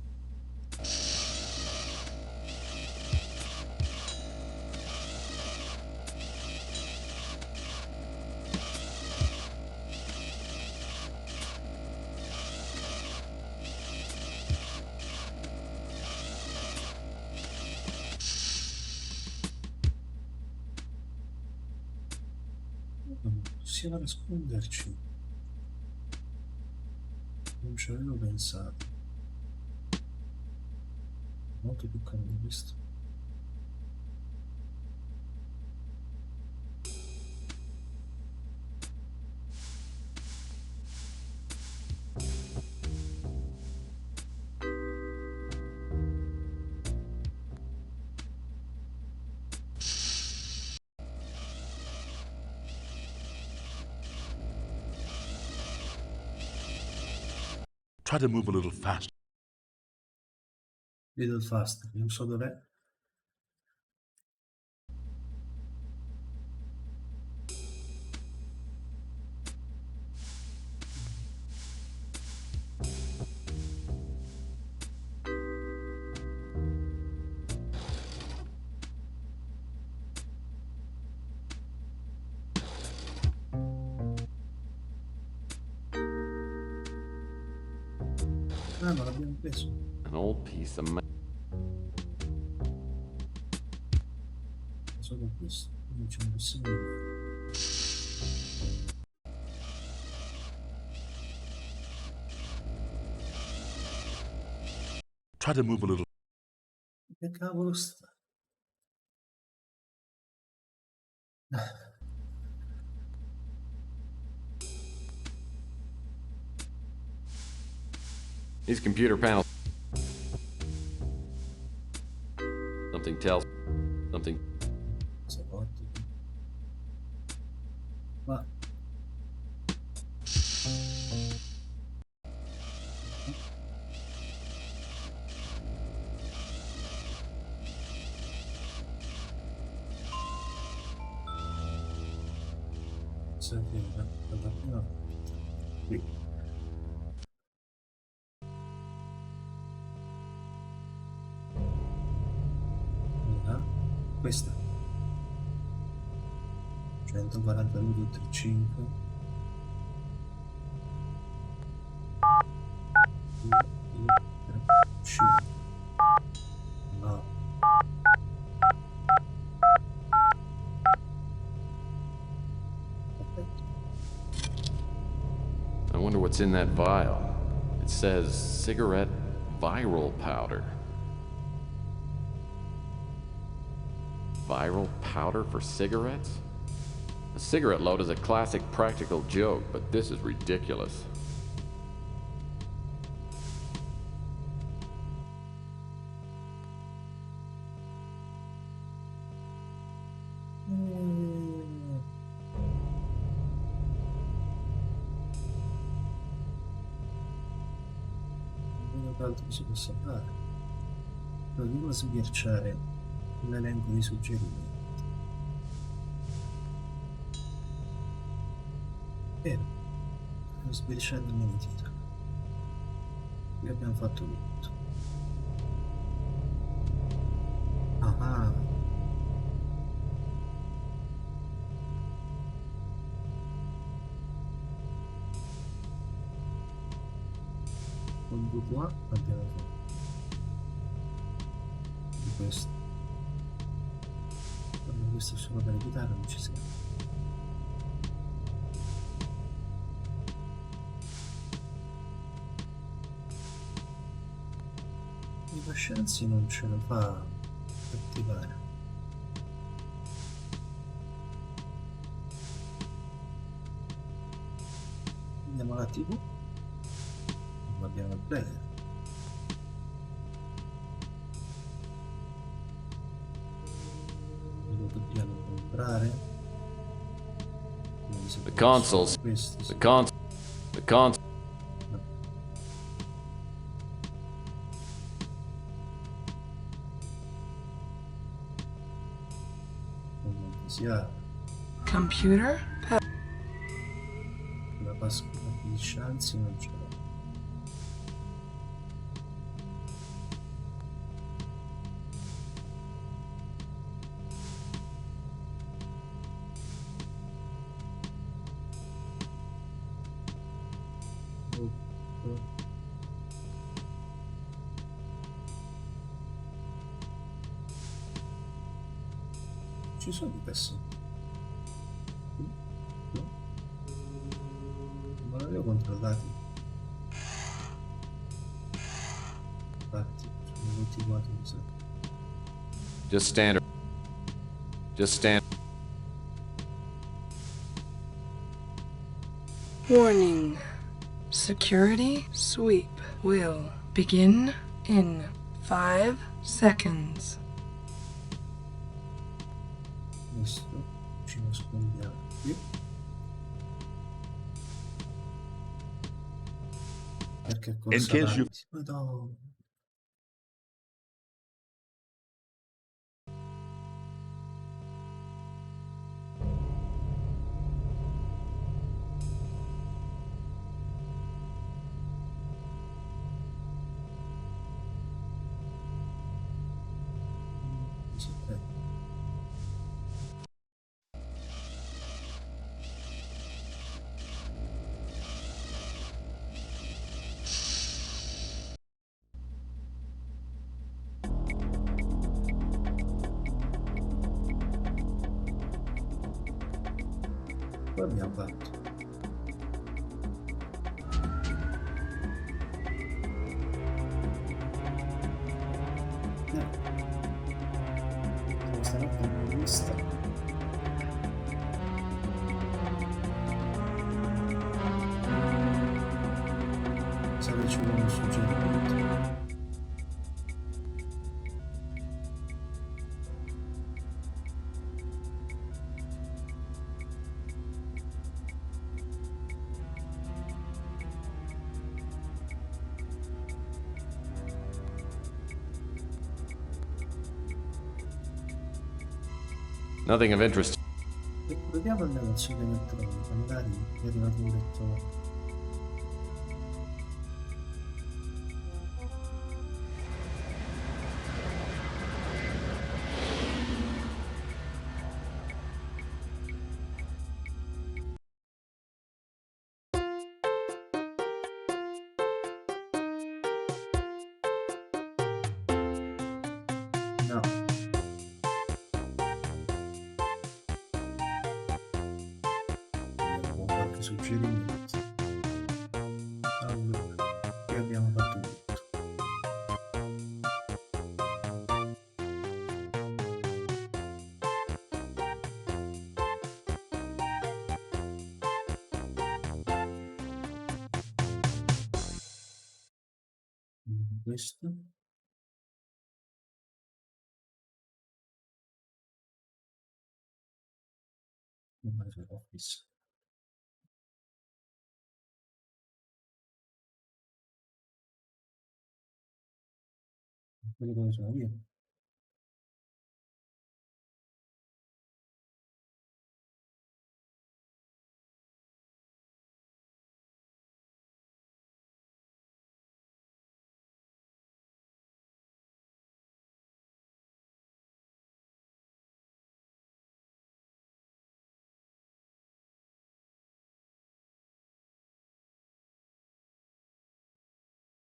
Non possiamo nasconderci. Non ci avevo pensato. Molto più carino questo. Try to move a little faster. Little fast, non so dov'è. Ah, non l'abbiamo preso. An old piece of. Solo questo. Non ce ne possiamo andare. Try to move a little. Che cavolo sta? These computer panels. Something tells. Something. Ma senti, dalla prima qui. Una, questa 142.35 no. I wonder what's in that vial. It says cigarette viral powder. Viral powder for cigarettes? A cigarette load is a classic practical joke, but this is ridiculous. Non vedo che altro si possa fare. Proviamo a sbirciare l'elenco di suggerimenti. Bene, ho sbirciato il mini titolo. Qui abbiamo fatto tutto. Ah, con due qua abbiamo fatto di questo. Quando questo è solo per la chitarra non ci siamo. I Coscienzi non ce la fa a attivare. Andiamo alla TV, non abbiamo il player. Lo dobbiamo comprare. Come se The fosse consoles. questo, sì. The cons. Comunque sia Computer. la pascua di Scianzi non ce l'ho. Ci sono i cassetti? No? Non li ho controllati. Infatti, sono tutti quattro, mi sa. Just standard. Just stand. Warning. Security sweep will begin in 5 seconds. Questo ci nascondiamo qui. Perché cosa In case you- Madonna. Sì, Poi abbiamo fatto. Stanotte non l'ho vista. Se riceviamo un suggerimento. Nothing of interest. E proviamo almeno il sito elettronico, magari è arrivato un lettore. No. Vediamo qualche suggerimento. Allora, qui abbiamo fatto tutto. questo. Office. Quelli dove sono io.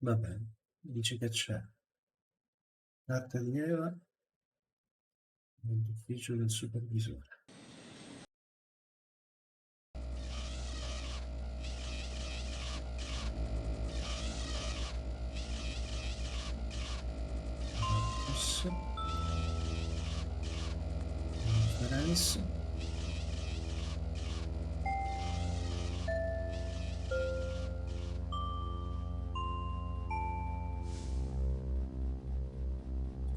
Va bene, dice che c'è carta di leva nell'ufficio del supervisore. Office. Conference.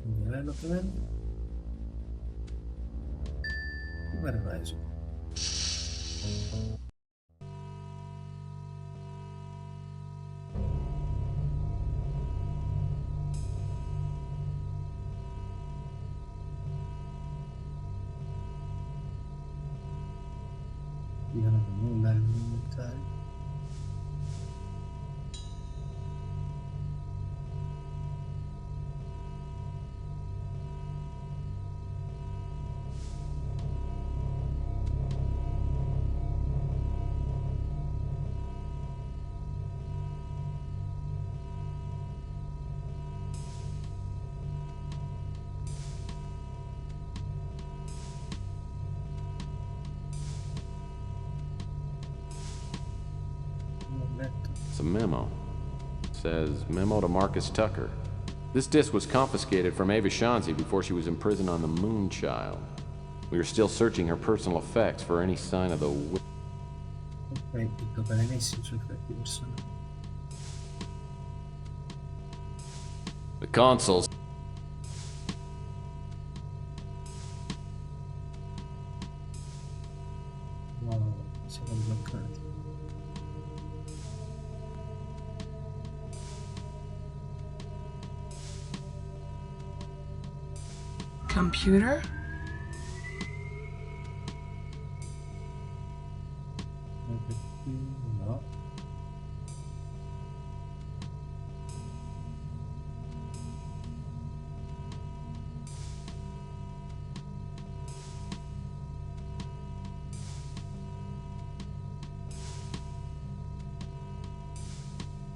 Development. Supervisor. Io non ho nulla all'inventario. Non ho letto. It's a memo. It says, memo to Marcus Tucker. This disc was confiscated from Ava Shanzi before she was imprisoned on the Moonchild. We are still searching her personal effects for any sign of the... Ok, tutto benissimo sui effetti personali. The consoles. No, siamo bloccati. Computer? No.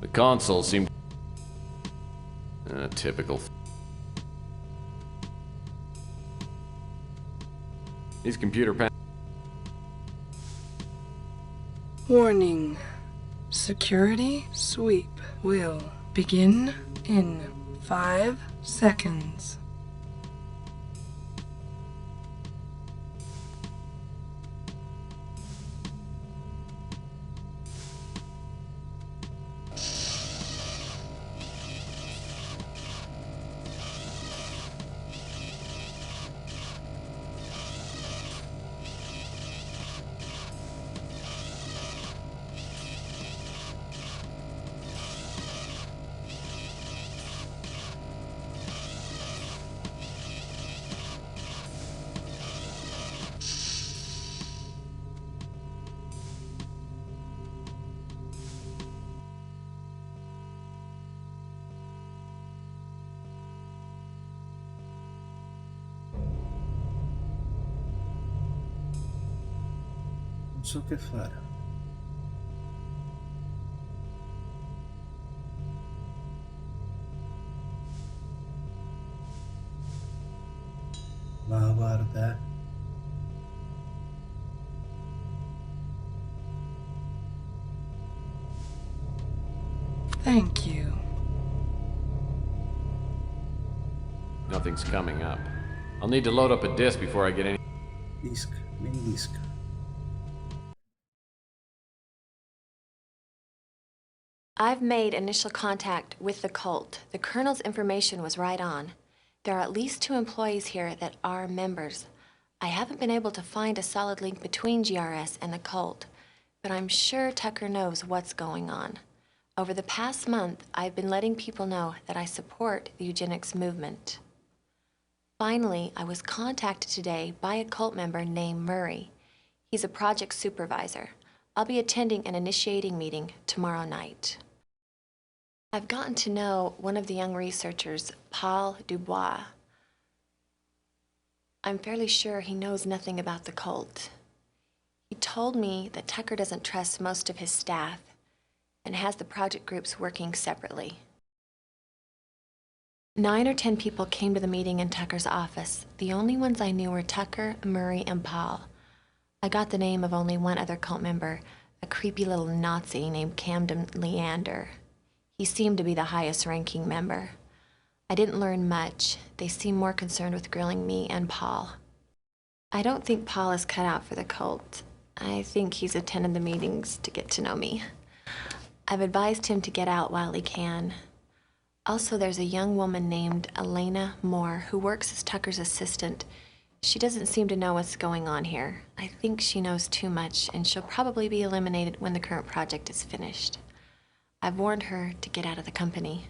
The console seemed... typical. These computer panels... Warning. Security sweep will begin in 5 seconds. Non so che fare. Ma guarda, Thank you. Nothing's coming up. I'll need to load up a disk before I get any... disc, mini disc. I've made initial contact with the cult. The Colonel's information was right on. There are at least 2 employees here that are members. I haven't been able to find a solid link between GRS and the cult, but I'm sure Tucker knows what's going on. Over the past month, I've been letting people know that I support the eugenics movement. Finally, I was contacted today by a cult member named Murray. He's a project supervisor. I'll be attending an initiating meeting tomorrow night. I've gotten to know one of the young researchers, Paul Dubois. I'm fairly sure he knows nothing about the cult. He told me that Tucker doesn't trust most of his staff and has the project groups working separately. 9 or 10 people came to the meeting in Tucker's office. The only ones I knew were Tucker, Murray, and Paul. I got the name of only one other cult member, a creepy little Nazi named Camden Leander. He seemed to be the highest-ranking member. I didn't learn much. They seemed more concerned with grilling me and Paul. I don't think Paul is cut out for the cult. I think he's attended the meetings to get to know me. I've advised him to get out while he can. Also, there's a young woman named Elena Moore who works as Tucker's assistant. She doesn't seem to know what's going on here. I think she knows too much, and she'll probably be eliminated when the current project is finished. I've warned her to get out of the company.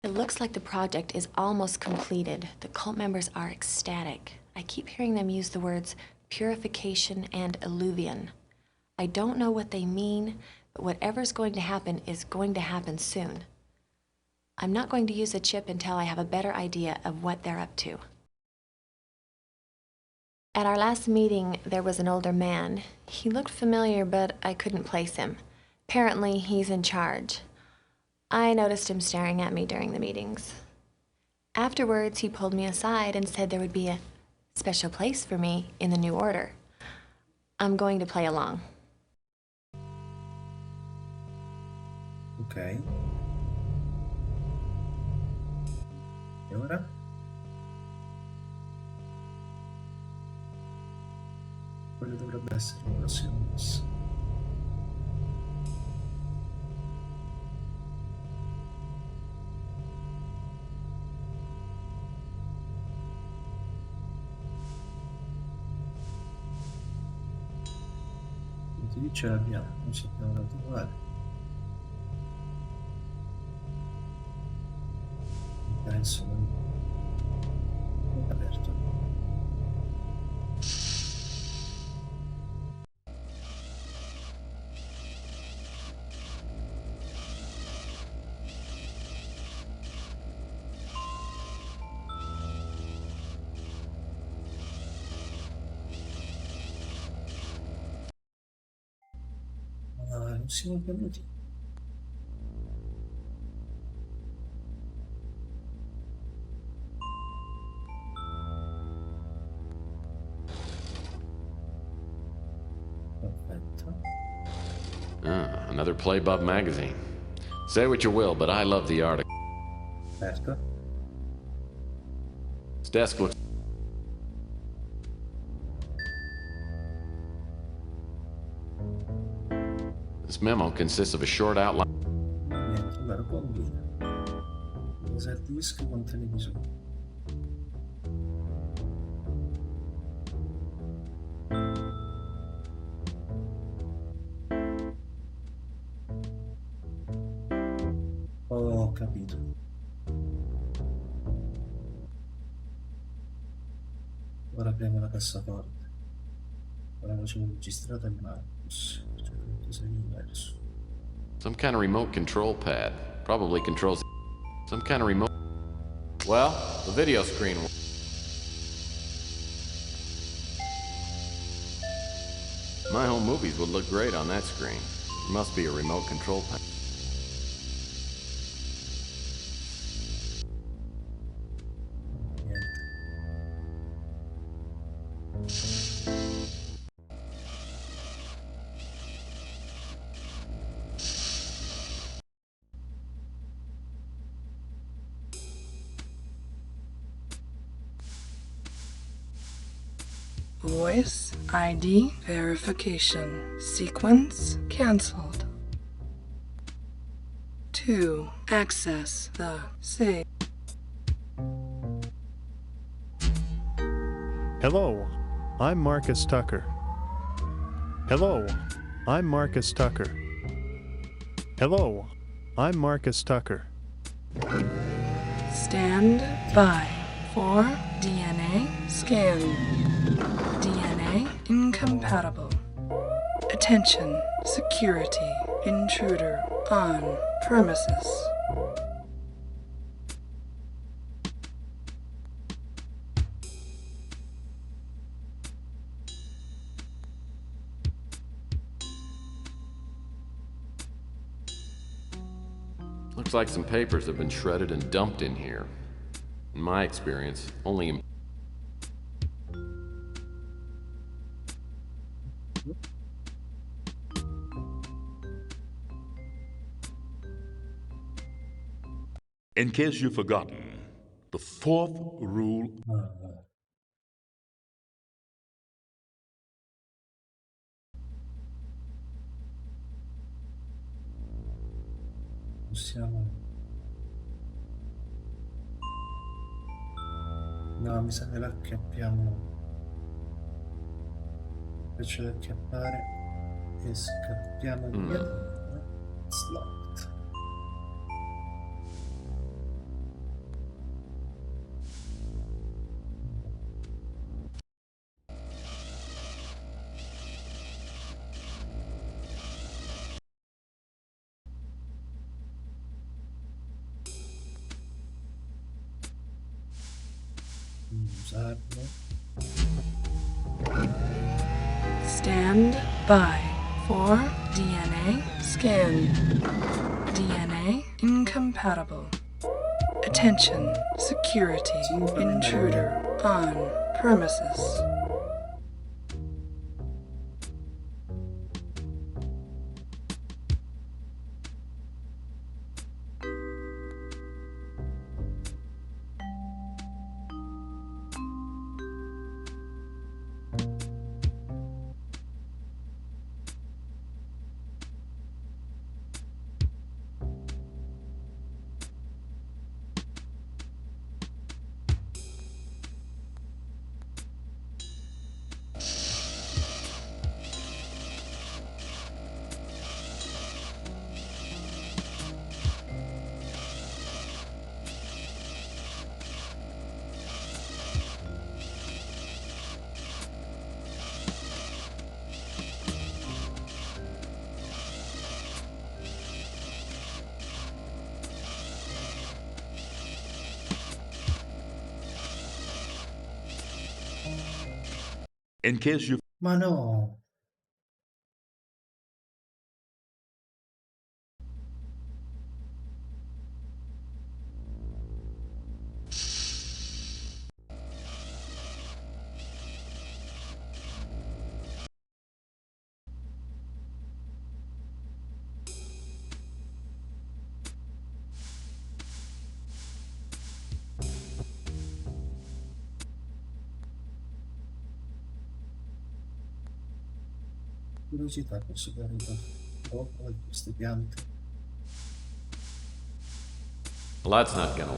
It looks like the project is almost completed. The cult members are ecstatic. I keep hearing them use the words purification and illuvion. I don't know what they mean, but whatever's going to happen is going to happen soon. I'm not going to use a chip until I have a better idea of what they're up to. At our last meeting, there was an older man. He looked familiar, but I couldn't place him. Apparently, he's in charge. I noticed him staring at me during the meetings. Afterwards, he pulled me aside and said there would be a special place for me in the new order. I'm going to play along. Ok. E ora? Quello dovrebbe essere il prossimo boss. Lì ce l'abbiamo, non sappiamo da trovare. Penso non è aperto. Ma non siamo venuti. Perfetto. Ah, another Playbub magazine. Say what you will, but I love the article. Aperto. This desk looks... This memo consists of a short outline. Niente, guarda, combina. Usa il disco con televisore. Oh, ho capito. Ora apriamo la cassaforte. Ora voce registrata il Marcus. Cioè, qualcosa di diverso. Some kind of remote control pad. Probably controls... Some kind of remote... Well, the video screen... My home movies would look great on that screen. There must be a remote control pad. Niente. Voice ID verification. Sequence canceled. 2. Access the save. Hello, I'm Marcus Tucker. Hello, I'm Marcus Tucker. Hello, I'm Marcus Tucker. Stand by for DNA scan. DNA incompatible. Attention, security, intruder on premises. Looks like some papers have been shredded and dumped in here. In my experience, only In case you've forgotten, the fourth rule. Possiamo... No, mi sa che la acchiappiamo. Invece di acchiappare e scappiamo via. Slot. Usarlo. Stand by for DNA scan. DNA incompatible. Attention, security, intruder on premises. In case you Ma no! Curiosità, posso dare dopo queste piante? well, that's not gonna.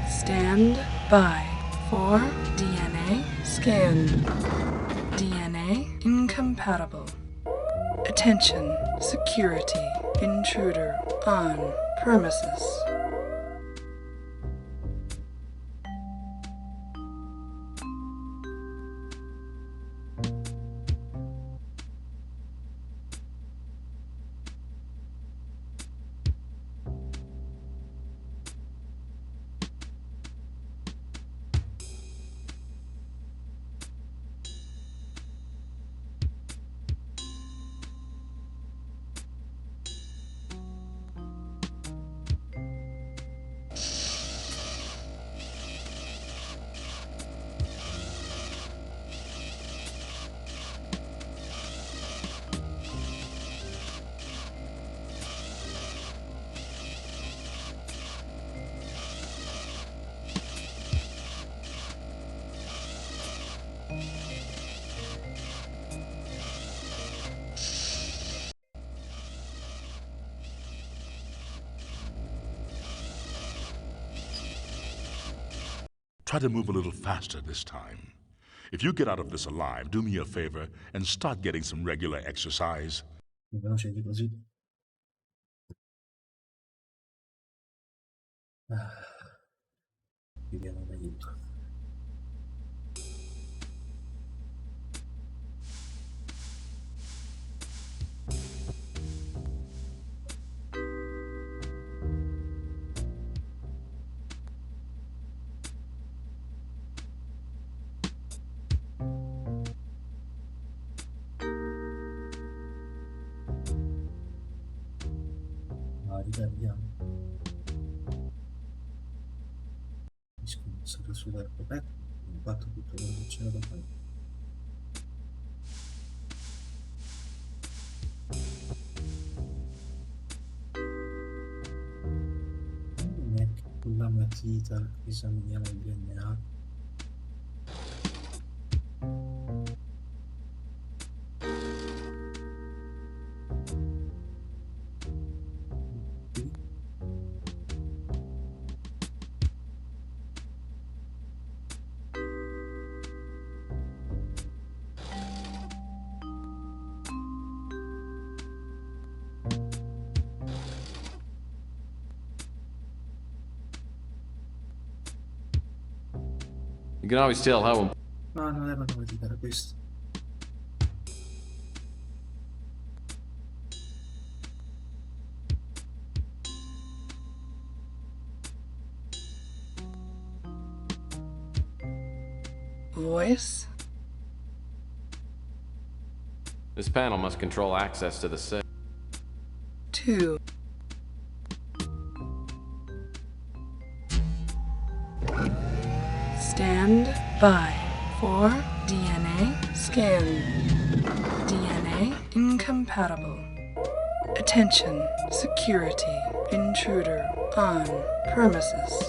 Stand by for DNA scan. DNA incompatible. Attention, security, intruder on premises. Try to move a little faster this time. If you get out of this alive, do me a favor and start getting some regular exercise. Veloce di così. Chiediamo un aiuto. Ricarichiamo. Sarà super coperto. Ho fatto tutto quello che c'era da fare. Non è che con la matita esaminiamo il DNA. You can always tell how No, non era una matita, era questo. Voice. this panel must control access to the safe. 2. Stand by for DNA scan. DNA incompatible. Attention, security, intruder on premises.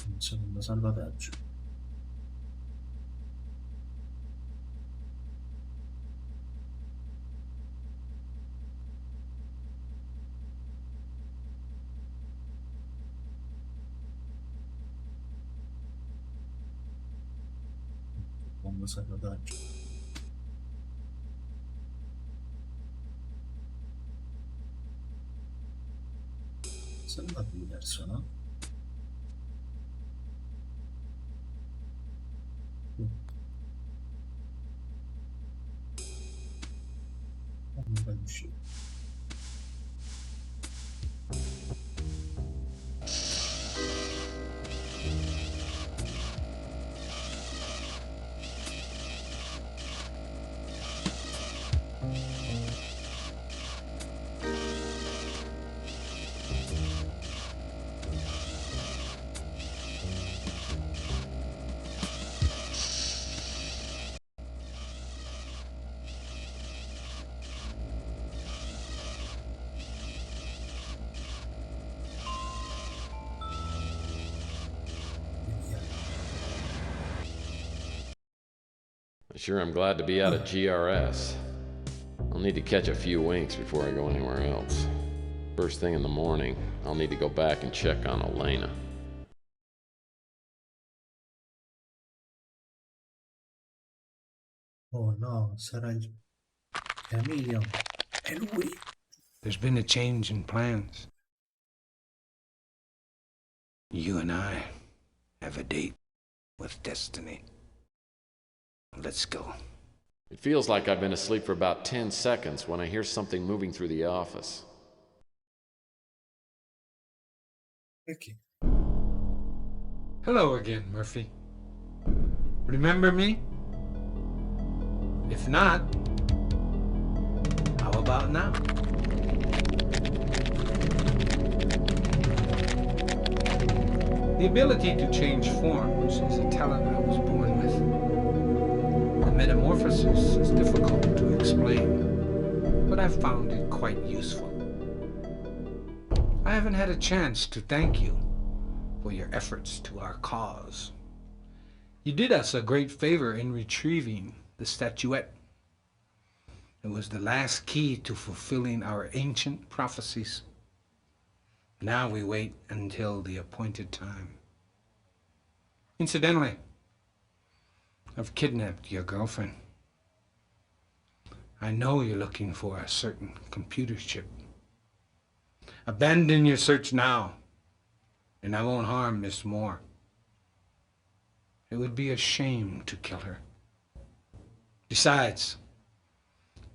Un secondo salvataggio. Secondo salvataggio. Sembra diverso, no? Non va uscire. Sure, I'm glad to be out of GRS. I'll need to catch a few winks before I go anywhere else. First thing in the morning, I'll need to go back and check on Elena. Oh no, sarà il Chameleon. È lui. There's been a change in plans. You and I have a date with destiny. Let's go. It feels like I've been asleep for about 10 seconds when I hear something moving through the office. Perché? Hello again, Murphy. Remember me? If not, how about now? The ability to change forms is a talent I was born with. The metamorphosis is difficult to explain, but I've found it quite useful. I haven't had a chance to thank you for your efforts to our cause. You did us a great favor in retrieving the statuette. It was the last key to fulfilling our ancient prophecies. Now we wait until the appointed time. Incidentally, I've kidnapped your girlfriend. I know you're looking for a certain computer chip. Abandon your search now, and I won't harm Miss Moore. It would be a shame to kill her. Besides,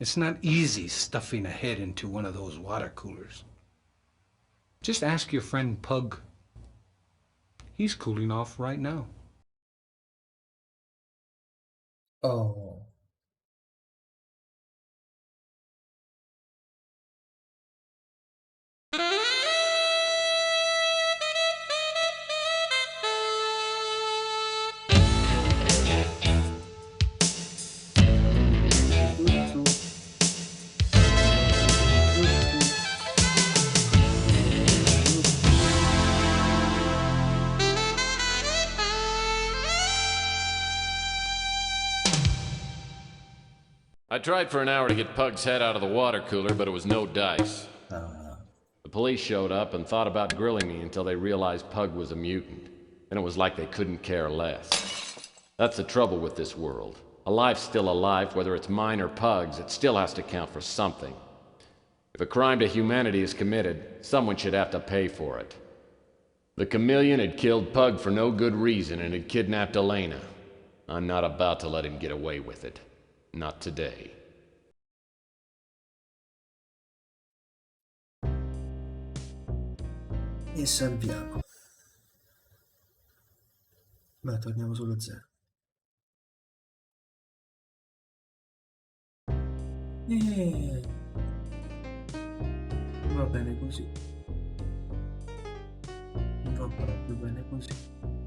it's not easy stuffing a head into one of those water coolers. Just ask your friend Pug. He's cooling off right now. Oh. I tried for an hour to get Pug's head out of the water cooler, but it was no dice. The police showed up and thought about grilling me until they realized Pug was a mutant. And it was like they couldn't care less. That's the trouble with this world. A life's still a life, whether it's mine or Pug's, it still has to count for something. If a crime to humanity is committed, someone should have to pay for it. The chameleon had killed Pug for no good reason and had kidnapped Elena. I'm not about to let him get away with it. Not today. E salviamo. Ma torniamo sullo 0. E va bene così. Va proprio bene così.